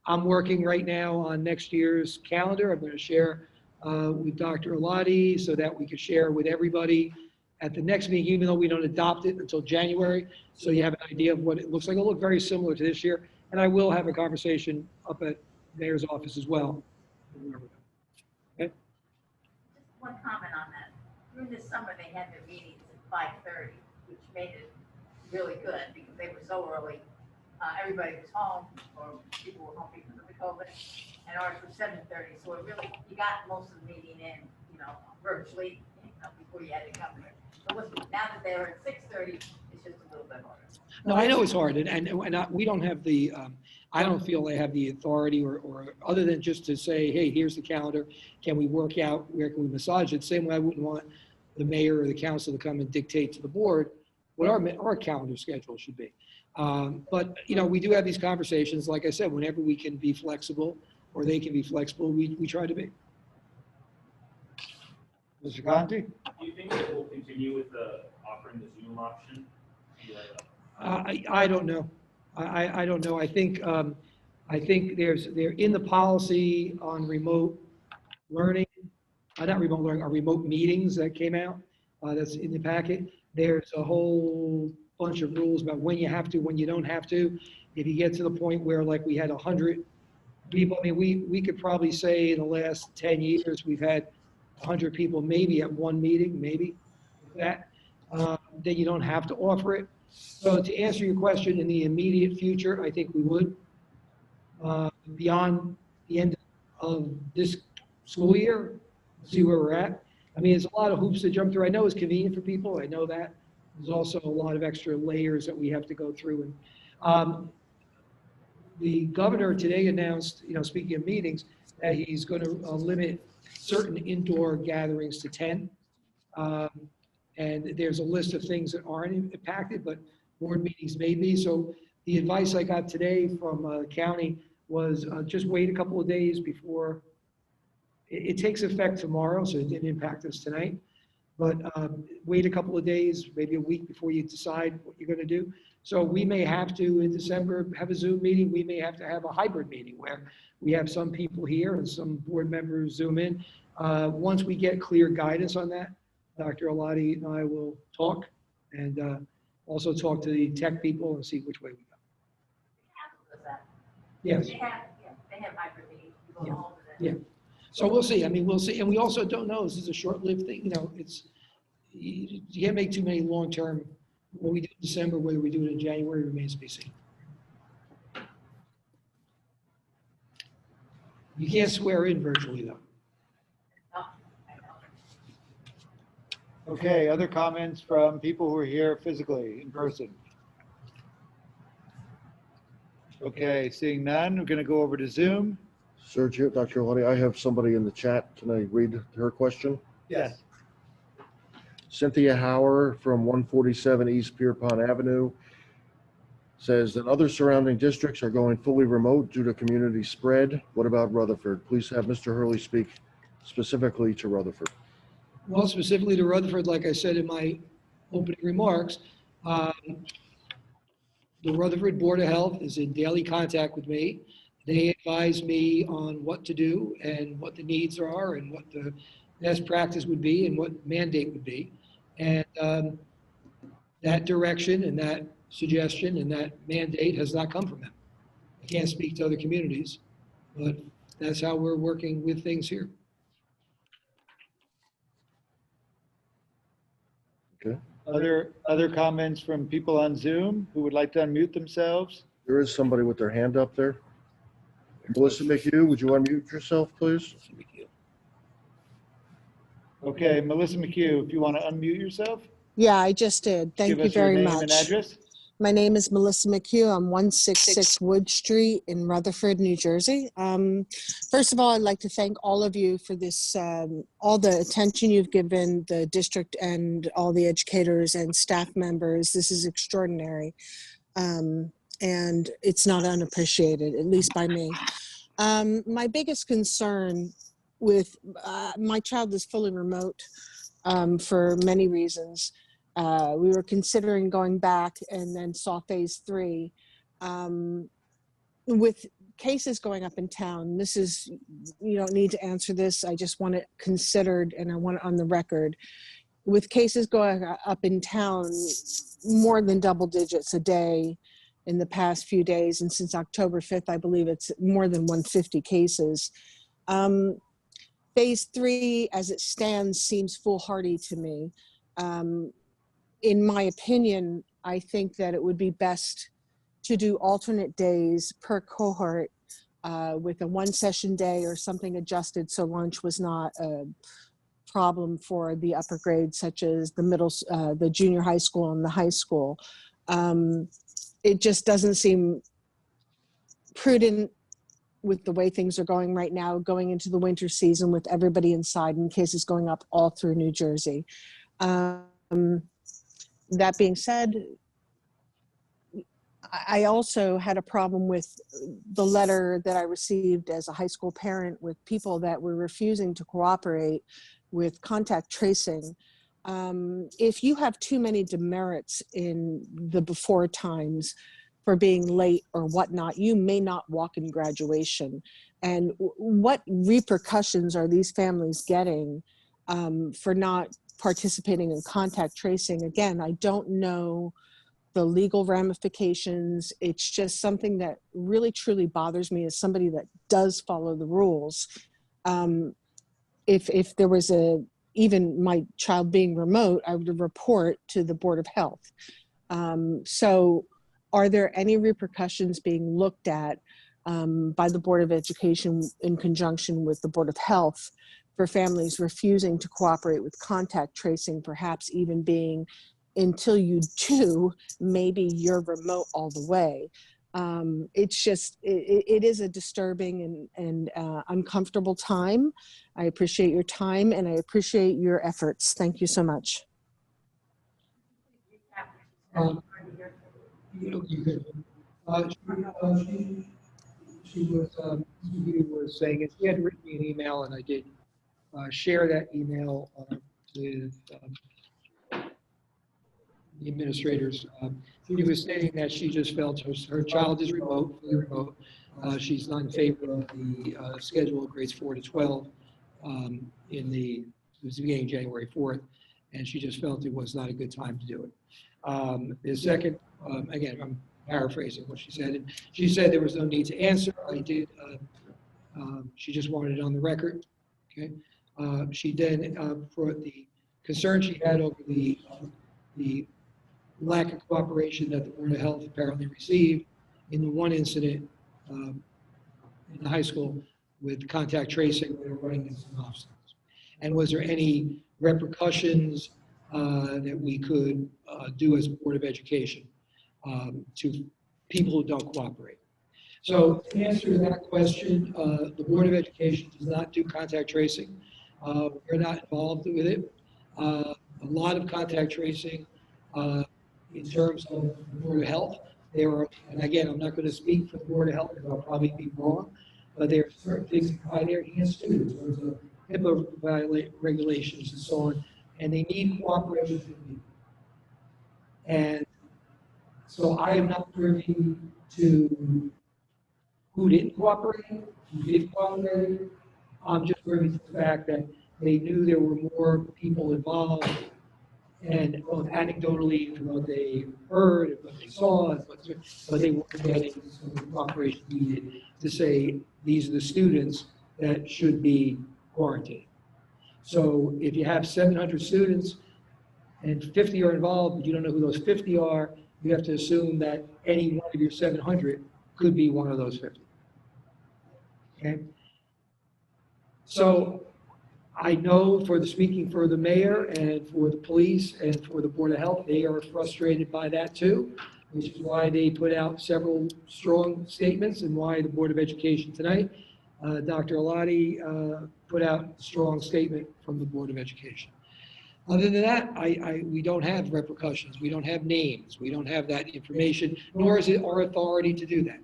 I'm working right now on next year's calendar. I'm going to share with Dr. Alati so that we can share with everybody at the next meeting, even though we don't adopt it until January. So you have an idea of what it looks like. It'll look very similar to this year. And I will have a conversation up at the mayor's office as well. Okay. Just one comment on that. During the summer, they had their meetings at 5:30, which made it really good because they were so early. Everybody was home, or people were home because of the COVID, and ours was 7:30. So it really, you got most of the meeting in, virtually, before you had to come here. So now that they're at 6:30, it's just a little bit harder. No, I know it's hard, and we don't have the, I don't feel I have the authority or other than just to say, hey, here's the calendar, can we work out, where can we massage it? Same way I wouldn't want the mayor or the council to come and dictate to the board what our calendar schedule should be. But, we do have these conversations, like I said, whenever we can be flexible or they can be flexible, we try to be. Mr. Conti? Do you think that we'll continue with offering the Zoom option? I don't know. I don't know. I think they're in the policy on remote learning, not remote learning, remote meetings that came out. That's in the packet. There's a whole bunch of rules about when you have to, when you don't have to. If you get to the point where, like, we had 100 people, I mean, we could probably say in the last 10 years we've had 100 people maybe at one meeting, maybe that. that you don't have to offer it. So to answer your question, in the immediate future, I think we would. Beyond the end of this school year, see where we're at. I mean, there's a lot of hoops to jump through. I know it's convenient for people, I know that. There's also a lot of extra layers that we have to go through. And the governor today announced, speaking of meetings, that he's going to limit certain indoor gatherings to 10. And there's a list of things that aren't impacted, but board meetings may be. So the advice I got today from the county was just wait a couple of days before. It takes effect tomorrow, so it didn't impact us tonight. But wait a couple of days, maybe a week before you decide what you're going to do. So we may have to, in December, have a Zoom meeting. We may have to have a hybrid meeting where we have some people here and some board members Zoom in. Once we get clear guidance on that, Dr. Alati and I will talk and also talk to the tech people and see which way we go. Yes. They have hybrid meetings. You go Yeah. home and then- Yeah. So we'll see. I mean, we'll see. And we also don't know, this is a short-lived thing. You can't make too many long-term, what we do in December, whether we do it in January remains to be seen. You can't swear in virtually though. Oh, I know. Okay, other comments from people who are here physically, in person? Okay, seeing none, we're going to go over to Zoom. Sergio, Dr. Alati, I have somebody in the chat. Can I read her question? Yes. Cynthia Hauer from 147 East Pierpont Avenue says that other surrounding districts are going fully remote due to community spread. What about Rutherford? Please have Mr. Hurley speak specifically to Rutherford. Well, specifically to Rutherford, like I said in my opening remarks, the Rutherford Board of Health is in daily contact with me. They advise me on what to do and what the needs are and what the best practice would be and what mandate would be. And that direction and that suggestion and that mandate has not come from them. I can't speak to other communities, but that's how we're working with things here. Okay. Other comments from people on Zoom who would like to unmute themselves? There is somebody with their hand up there. Melissa McHugh, would you unmute yourself, please? Okay, Melissa McHugh, if you want to unmute yourself. Yeah, I just did. Thank Give you us your very name much. and address. My name is Melissa McHugh. I'm 166 Wood Street in Rutherford, New Jersey. First of all, I'd like to thank all of you for this, all the attention you've given the district and all the educators and staff members. This is extraordinary. And it's not unappreciated, at least by me. My biggest concern with my child is fully remote for many reasons. We were considering going back and then saw phase 3. With cases going up in town, this is, you don't need to answer this. I just want it considered and I want it on the record. With cases going up in town, more than double digits a day in the past few days. And since October 5th, I believe it's more than 150 cases. Phase 3, as it stands, seems foolhardy to me. In my opinion, I think that it would be best to do alternate days per cohort with a 1-session day or something adjusted so lunch was not a problem for the upper grades, such as the junior high school and the high school. It just doesn't seem prudent with the way things are going right now, going into the winter season with everybody inside and cases going up all through New Jersey. That being said, I also had a problem with the letter that I received as a high school parent with people that were refusing to cooperate with contact tracing. If you have too many demerits in the before times for being late or whatnot, you may not walk in graduation. And what repercussions are these families getting for not participating in contact tracing? Again, I don't know the legal ramifications. It's just something that really truly bothers me as somebody that does follow the rules. If there was a even my child being remote, I would report to the Board of Health. So are there any repercussions being looked at by the Board of Education in conjunction with the Board of Health for families refusing to cooperate with contact tracing, perhaps even being, until you do, maybe you're remote all the way? It's just, it is a disturbing and uncomfortable time. I appreciate your time and I appreciate your efforts. Thank you so much. You could. She was saying, she had written me an email, and I did share that email with the administrators. She was stating that she just felt her child is remote, fully remote. She's not in favor of the schedule of grades 4 to 12 it was beginning January 4th, and she just felt it was not a good time to do it. The second, again, I'm paraphrasing what she said, and she said there was no need to answer. I did, she just wanted it on the record, okay? She then brought the concern she had over the lack of cooperation that the Board of Health apparently received in the one incident in the high school with contact tracing where they were running into some obstacles. And was there any repercussions that we could do as a Board of Education to people who don't cooperate? So to answer that question, the Board of Education does not do contact tracing. We're not involved with it. A lot of contact tracing in terms of the Board of Health. There are, and again, I'm not going to speak for the Board of Health because I'll probably be wrong, but there are certain things that tie their hands too, in terms of HIPAA regulations and so on, and they need cooperation from people. And so I am not privy to who didn't cooperate, who did cooperate. I'm just privy to the fact that they knew there were more people involved, and both anecdotally from what they heard and what they saw, but they weren't getting some of the cooperation needed to say these are the students that should be quarantined. So if you have 700 students and 50 are involved, but you don't know who those 50 are, you have to assume that any one of your 700 could be one of those 50. Okay? So I know speaking for the mayor and for the police and for the Board of Health, they are frustrated by that too, which is why they put out several strong statements and why the Board of Education tonight, Dr. Alati put out a strong statement from the Board of Education. Other than that, we don't have repercussions. We don't have names. We don't have that information, nor is it our authority to do that.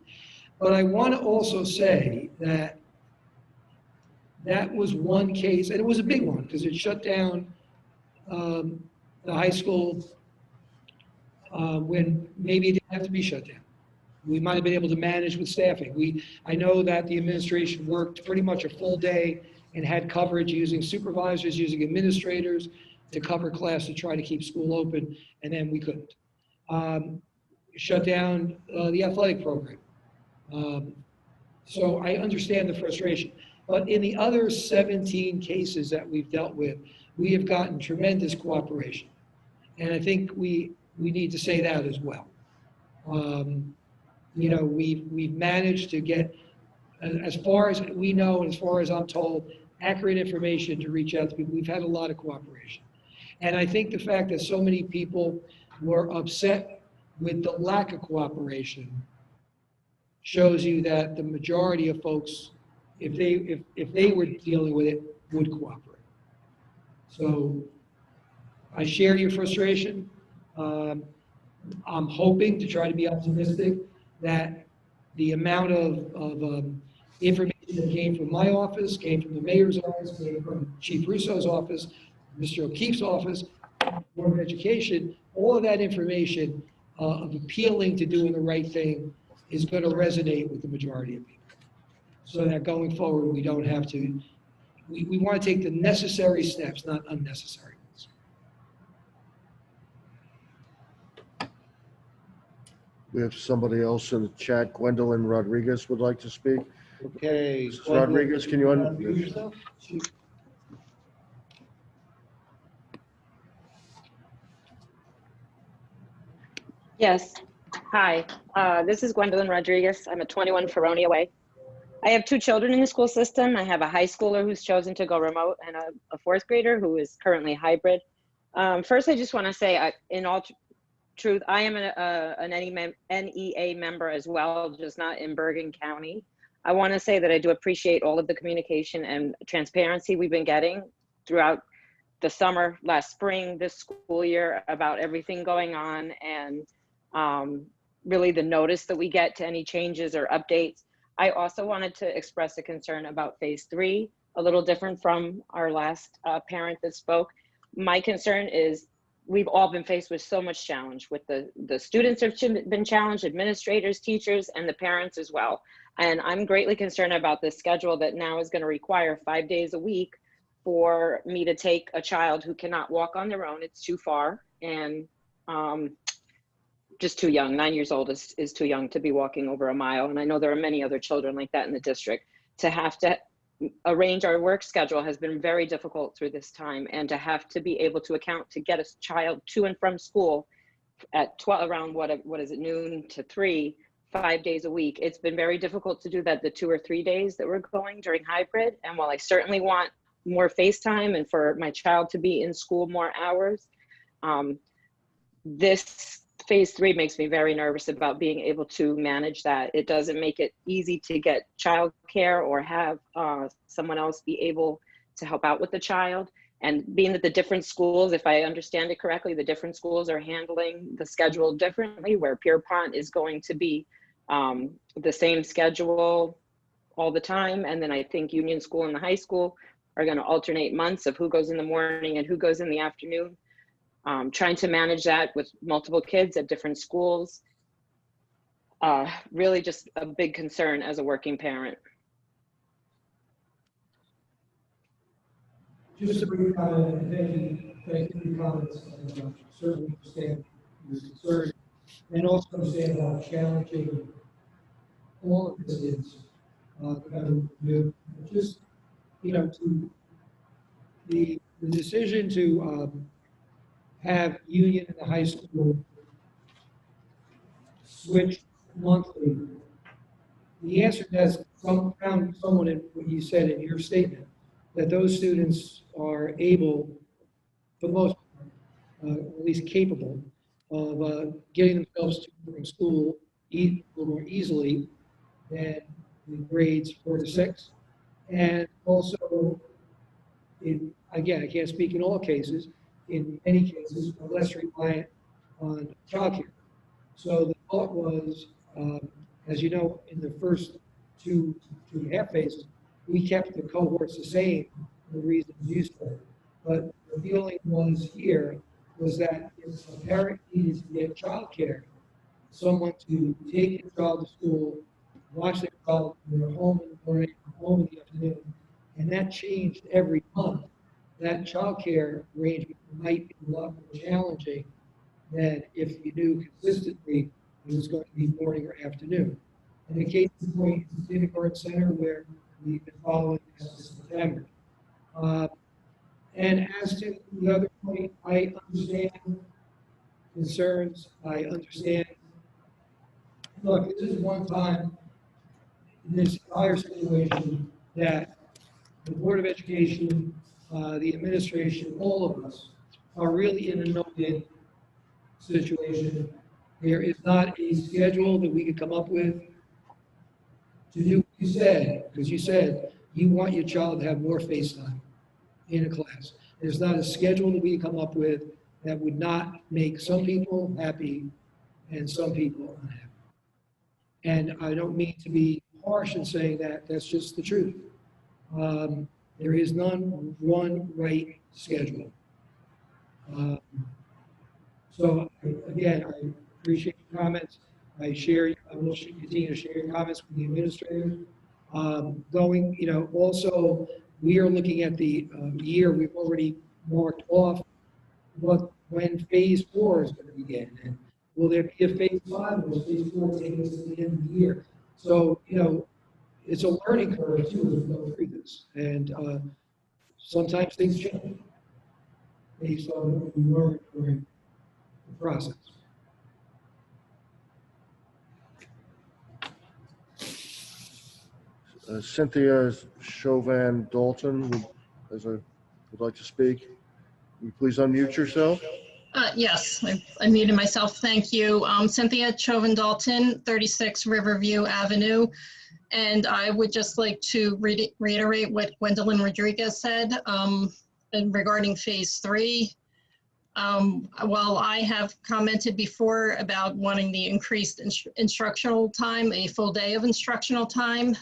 But I want to also say that that was one case, and it was a big one because it shut down the high school when maybe it didn't have to be shut down. We might have been able to manage with staffing. I know that the administration worked pretty much a full day and had coverage using supervisors, using administrators to cover class to try to keep school open, and then we couldn't. Shut down the athletic program. So I understand the frustration. But in the other 17 cases that we've dealt with, we have gotten tremendous cooperation. And I think we need to say that as well. You know, we've managed to get, as far as we know, and as far as I'm told, accurate information to reach out to people. We've had a lot of cooperation. And I think the fact that so many people were upset with the lack of cooperation shows you that the majority of folks, if they were dealing with it, would cooperate. So I share your frustration. I'm hoping to try to be optimistic that the amount of information that came from my office, came from the mayor's office, came from Chief Russo's office, Mr. O'Keefe's office, Board of Education, all of that information of appealing to doing the right thing is going to resonate with the majority of people. So that going forward, we don't have to, we want to take the necessary steps, not unnecessary ones. We have somebody else in the chat. Gwendolyn Rodriguez would like to speak. Okay. Mrs. Rodriguez, can you unmute yourself? Yes. Hi, this is Gwendolyn Rodriguez. I'm at 21 Feronia Way. I have two children in the school system. I have a high schooler who's chosen to go remote and a fourth grader who is currently hybrid. First, I just want to say, in all truth, I am an NEA member as well, just not in Bergen County. I want to say that I do appreciate all of the communication and transparency we've been getting throughout the summer, last spring, this school year, about everything going on, and really the notice that we get to any changes or updates. I also wanted to express a concern about phase 3, a little different from our last parent that spoke. My concern is we've all been faced with so much challenge with the students have been challenged, administrators, teachers, and the parents as well. And I'm greatly concerned about this schedule that now is going to require 5 days a week for me to take a child who cannot walk on their own. It's too far, and just too young. 9 years old is too young to be walking over a mile. And I know there are many other children like that in the district. To have to arrange our work schedule has been very difficult through this time, and to have to be able to account to get a child to and from school at 12, around what is it, noon to 3, 5 days a week. It's been very difficult to do that the 2 or 3 days that we're going during hybrid. And while I certainly want more FaceTime and for my child to be in school more hours, this phase 3 makes me very nervous about being able to manage that. It doesn't make it easy to get childcare or have someone else be able to help out with the child. And being that the different schools, if I understand it correctly, the different schools are handling the schedule differently, where Pierpont is going to be the same schedule all the time. And then I think Union School and the high school are going to alternate months of who goes in the morning and who goes in the afternoon. Trying to manage that with multiple kids at different schools, really just a big concern as a working parent. Just a brief comment, and thank you for your comments, and certainly understand your concern, and also understand how challenging all of this is. Just, to the decision to have Union and the high school switch monthly, the answer does found someone in what you said in your statement, that those students are able, for the most part, at least capable of getting themselves to and from school a little more easily than the grades 4 to 6. And also, again, I can't speak in all cases, in many cases, are less reliant on childcare. So the thought was, as you know, in the first two and a half phases, we kept the cohorts the same for the reasons you said. But the feeling was here was that if a parent needed to get childcare, someone to take their child to school, watch their child when they're home in the morning, home in the afternoon, and that changed every month, that childcare arrangement might be a lot more challenging than if you knew consistently it was going to be morning or afternoon. In the case in point, it's the kindergarten center where we've been following this since September. And as to the other point, I understand concerns. I understand. Look, this is one time in this entire situation that the Board of Education, the administration, all of us are really in a no-win situation. There is not a schedule that we could come up with to do what you said, because you said you want your child to have more face time in a class. There's not a schedule that we can come up with that would not make some people happy and some people unhappy. And I don't mean to be harsh in saying that, that's just the truth. There is one right schedule. So again, I appreciate your comments. I will continue to share your comments with the administrator. Also, we are looking at the year we've already marked off when phase 4 is going to begin. And will there be a phase 5, or will phase 4 take us to the end of the year? So, it's a learning curve too as we go through this. And sometimes things change based on what we learned during the process. Cynthia Chauvin Dalton would like to speak. Will you please unmute yourself? Yes, I muted myself. Thank you. Cynthia Chauvin Dalton, 36 Riverview Avenue. And I would just like to reiterate what Gwendolyn Rodriguez said regarding phase 3. While I have commented before about wanting the increased instructional time, a full day of instructional time,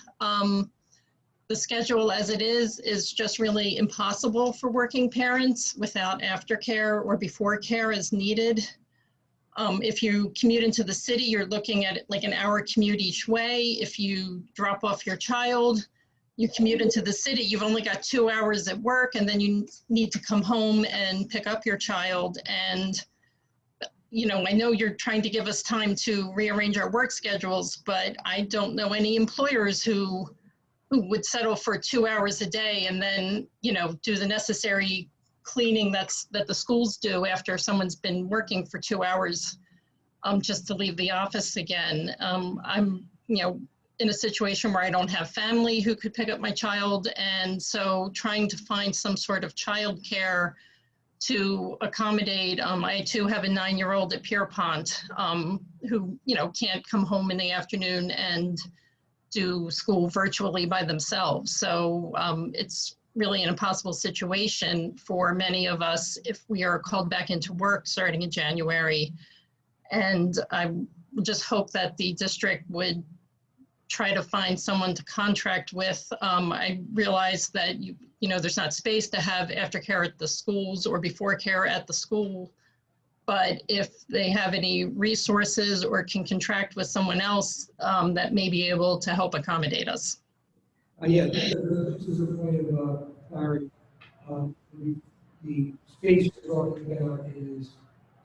the schedule as it is just really impossible for working parents without aftercare or before care as needed. If you commute into the city, you're looking at like an hour commute each way. If you drop off your child, you commute into the city, you've only got 2 hours at work, and then you need to come home and pick up your child. And, you know, I know you're trying to give us time to rearrange our work schedules, but I don't know any employers who would settle for 2 hours a day and then, you know, do the necessary cleaning that the schools do after someone's been working for 2 hours just to leave the office again. I'm, you know, in a situation where I don't have family who could pick up my child, and so trying to find some sort of childcare to accommodate. I too have a 9-year-old at Pierpont who, you know, can't come home in the afternoon and do school virtually by themselves. So it's really an impossible situation for many of us if we are called back into work starting in January. And I just hope that the district would try to find someone to contract with. I realize that, you know, there's not space to have aftercare at the schools or before care at the school. But if they have any resources or can contract with someone else that may be able to help accommodate us. Yeah, this is a point of clarity. The space we're talking about is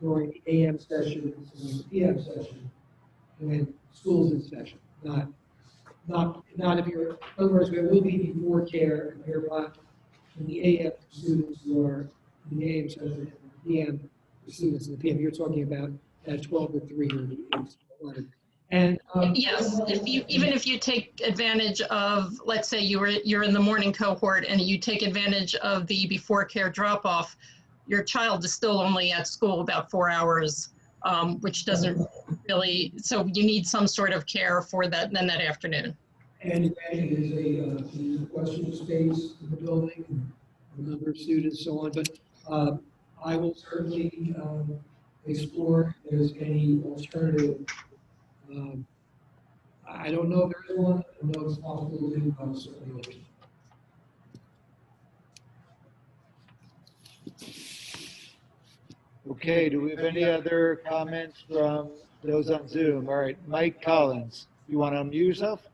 during the AM session and the PM session when school's in session, not if you're, in other words, there will be before care and Pierpont in the AM students who are in the AM session and the PM students in the PM. You're talking about that 12 to 3 or the 8 to 11. And yes, even if you take advantage of, let's say you're in the morning cohort and you take advantage of the before care drop off, your child is still only at school about 4 hours, which doesn't really, so you need some sort of care for that then that afternoon. And it is a question of space in the building, and the number of students, so on. But I will certainly explore if there's any alternative. I don't know if there is one. I don't know if it's possible to do, but I'll certainly look. Okay, do we have any other comments from those on Zoom? All right, Mike Collins, you want to unmute yourself?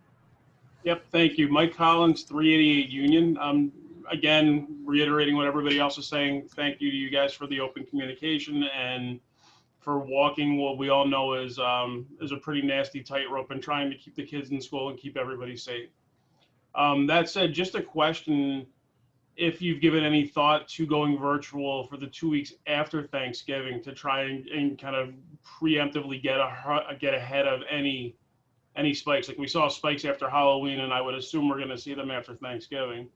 Yep, thank you. Mike Collins, 388 Union. Again, reiterating what everybody else is saying, thank you to you guys for the open communication and for walking what we all know is a pretty nasty tightrope and trying to keep the kids in school and keep everybody safe. That said, just a question, if you've given any thought to going virtual for the 2 weeks after Thanksgiving to try and kind of preemptively get ahead of any spikes. Like we saw spikes after Halloween, and I would assume we're going to see them after Thanksgiving.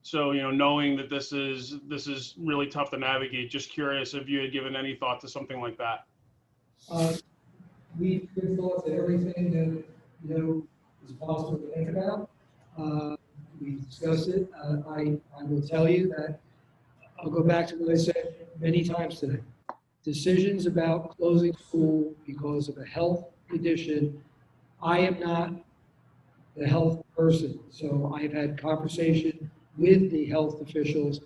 So, you know, knowing that this is really tough to navigate, just curious if you had given any thought to something like that. We've given thought to everything that, you know, is possible to think about. We discussed it. I will tell you that I'll go back to what I said many times today. Decisions about closing school because of a health condition, I am not the health person, so I've had conversation with the health officials,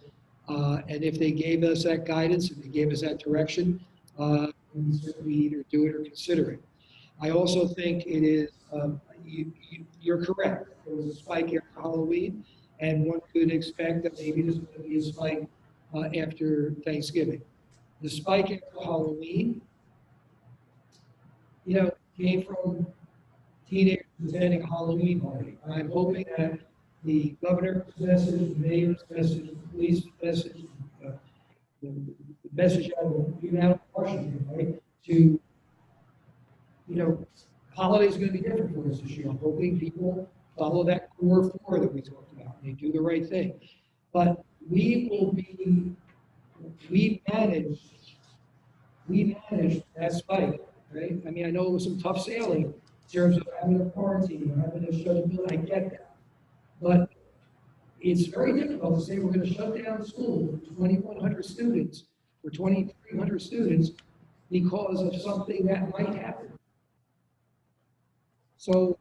and if they gave us that guidance, if they gave us that direction, we either do it or consider it. I also think it is, you're correct, there was a spike after Halloween, and one could expect that maybe there's going to be a spike after Thanksgiving. The spike after Halloween, you know, came from teenagers attending a Halloween party. I'm hoping that the governor's message, the mayor's message, the police message, the message out of Washington, right, to, you know, holidays are going to be different for us this year. I'm hoping people follow that core four that we talked about. They do the right thing. But we managed that spike, right? I mean, I know it was some tough sailing in terms of having a quarantine, having to shut it down. I get that. But it's very difficult to say we're going to shut down school with 2,100 students or 2,300 students because of something that might happen. So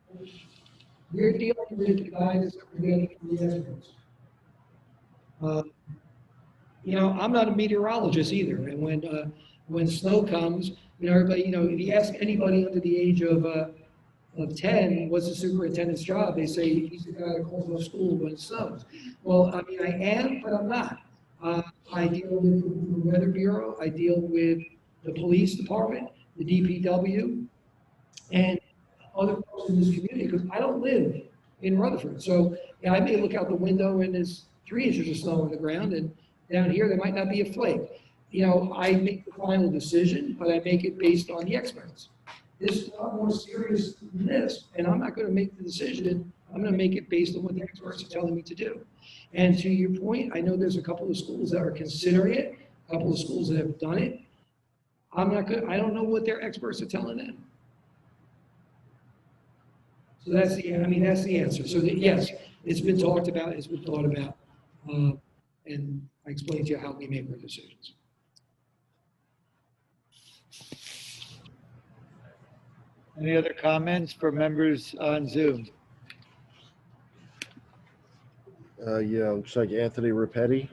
we're dealing with the guidance that we're getting from the experts. You know, I'm not a meteorologist either, and when snow comes, you know, everybody, you know, if you ask anybody under the age of 10, what's the superintendent's job? They say he's the guy that calls off school when it snows. Well, I mean, I am, but I'm not. I deal with the Weather Bureau, I deal with the police department, the DPW, and other folks in this community, because I don't live in Rutherford. So yeah, I may look out the window and there's 3 inches of snow on the ground, and down here there might not be a flake. You know, I make the final decision, but I make it based on the experts. This is a lot more serious than this, and I'm not going to make the decision. I'm going to make it based on what the experts are telling me to do. And to your point, I know there's a couple of schools that are considering it, a couple of schools that have done it. I'm not good. I don't know what their experts are telling them. So that's the, I mean, that's the answer. So that, yes, it's been talked about, it's been thought about, and I explained to you how we make our decisions. Any other comments for members on Zoom? Yeah, looks like Anthony Rapetti.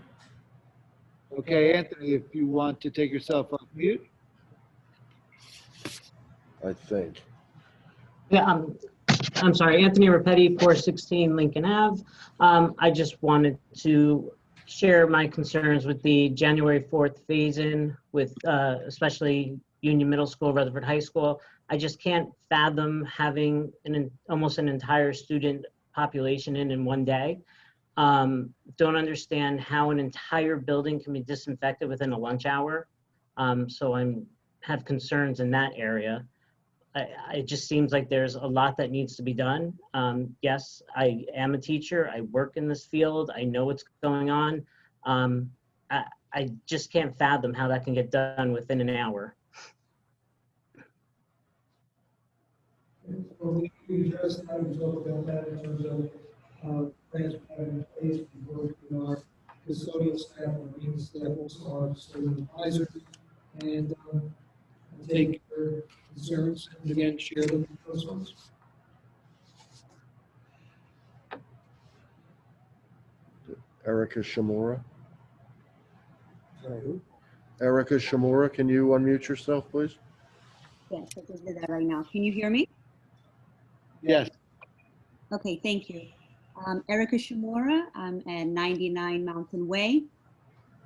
Okay, Anthony, if you want to take yourself off mute. I think. Yeah, I'm sorry, Anthony Rapetti, 416 Lincoln Ave. I just wanted to share my concerns with the January 4th phase-in with especially Union Middle School, Rutherford High School. I just can't fathom having almost an entire student population in one day. Don't understand how an entire building can be disinfected within a lunch hour. So have concerns in that area. It just seems like there's a lot that needs to be done. Yes, I am a teacher. I work in this field. I know what's going on. I just can't fathom how that can get done within an hour. We addressed that, we talked about that in terms of plans we have in place. We work with our custodial staff, our maintenance staff, also our custodial advisors, and take your concerns and again share them with those folks. Erica Shimura. Sorry, who? Erica Shimura, can you unmute yourself, please? Yes, I just did that right now. Can you hear me? Yes. Okay, thank you. Erica Shimura, I'm at 99 Mountain Way.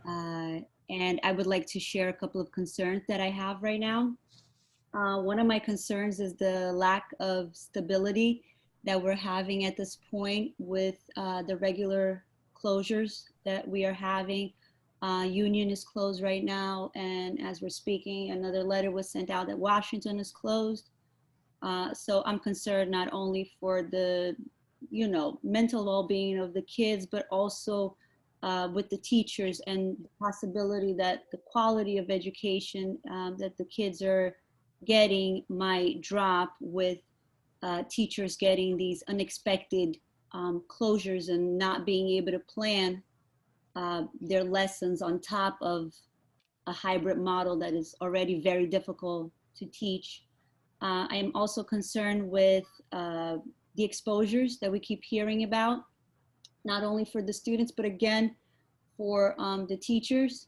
And I would like to share a couple of concerns that I have right now. One of my concerns is the lack of stability that we're having at this point with the regular closures that we are having. Union is closed right now, and as we're speaking, another letter was sent out that Washington is closed. So I'm concerned not only for the, you know, mental well-being of the kids, but also with the teachers and the possibility that the quality of education that the kids are getting might drop with teachers getting these unexpected closures and not being able to plan their lessons on top of a hybrid model that is already very difficult to teach. I am also concerned with the exposures that we keep hearing about, not only for the students, but again, for the teachers,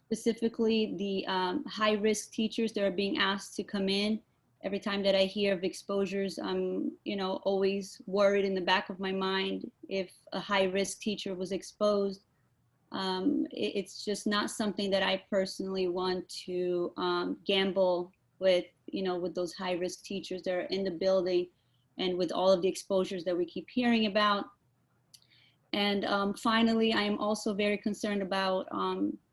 specifically the high-risk teachers that are being asked to come in. Every time that I hear of exposures, I'm, you know, always worried in the back of my mind if a high-risk teacher was exposed. It's just not something that I personally want to gamble with, you know, with those high-risk teachers that are in the building and with all of the exposures that we keep hearing about. And finally, I am also very concerned about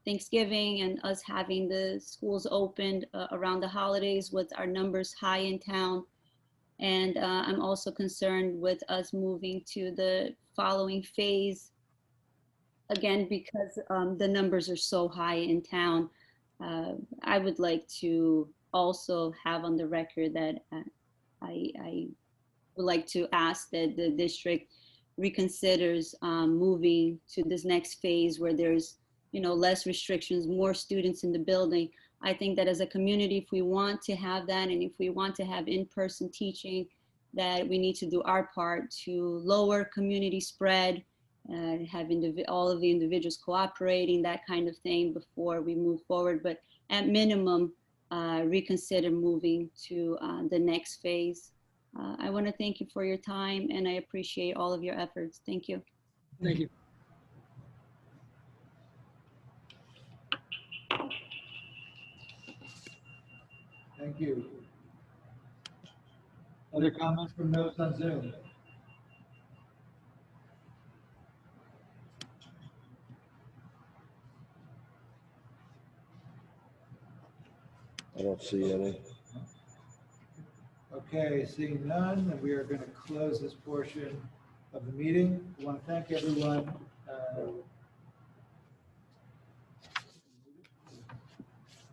Thanksgiving and us having the schools opened around the holidays with our numbers high in town. And I'm also concerned with us moving to the following phase, again, because the numbers are so high in town. I would like to also have on the record that I would like to ask that the district reconsiders moving to this next phase where there's, less restrictions, more students in the building. I think that as a community, if we want to have that, and if we want to have in-person teaching, that we need to do our part to lower community spread, have all of the individuals cooperating, that kind of thing before we move forward. But at minimum, reconsider moving to the next phase. I want to thank you for your time, and I appreciate all of your efforts. Thank you. Thank you. Thank you. Other comments from those on Zoom? I don't see any. Okay, seeing none, then we are going to close this portion of the meeting. I want to thank everyone.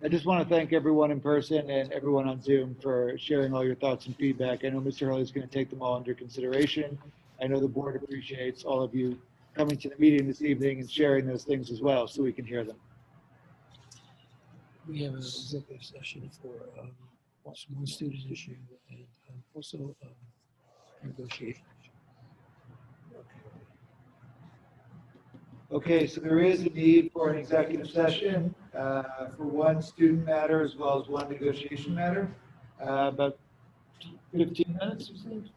I just want to thank everyone in person and everyone on Zoom for sharing all your thoughts and feedback. I know Mr. Hurley is going to take them all under consideration. I know the board appreciates all of you coming to the meeting this evening and sharing those things as well, so we can hear them. We have an executive session for one student issue and also negotiation. Okay, so there is a need for an executive session for one student matter as well as one negotiation matter. About 15 minutes, you said?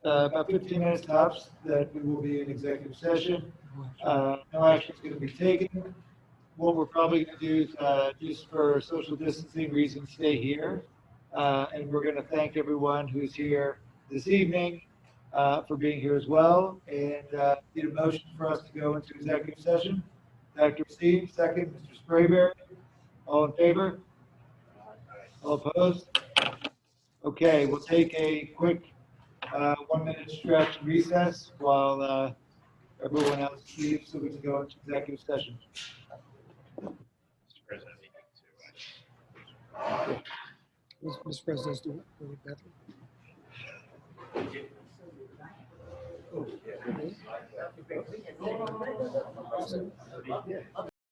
About 15 minutes tops that we will be in executive session. No action is going to be taken. What we're probably going to do is, just for social distancing reasons, stay here. And we're going to thank everyone who's here this evening for being here as well. And need a motion for us to go into executive session. Dr. Steve, second. Mr. Sprayberry, all in favor? All opposed? Okay, we'll take a quick 1-minute stretch recess while everyone else leaves so we can go into executive session. Mr. President, do the bathroom. Oh, yeah.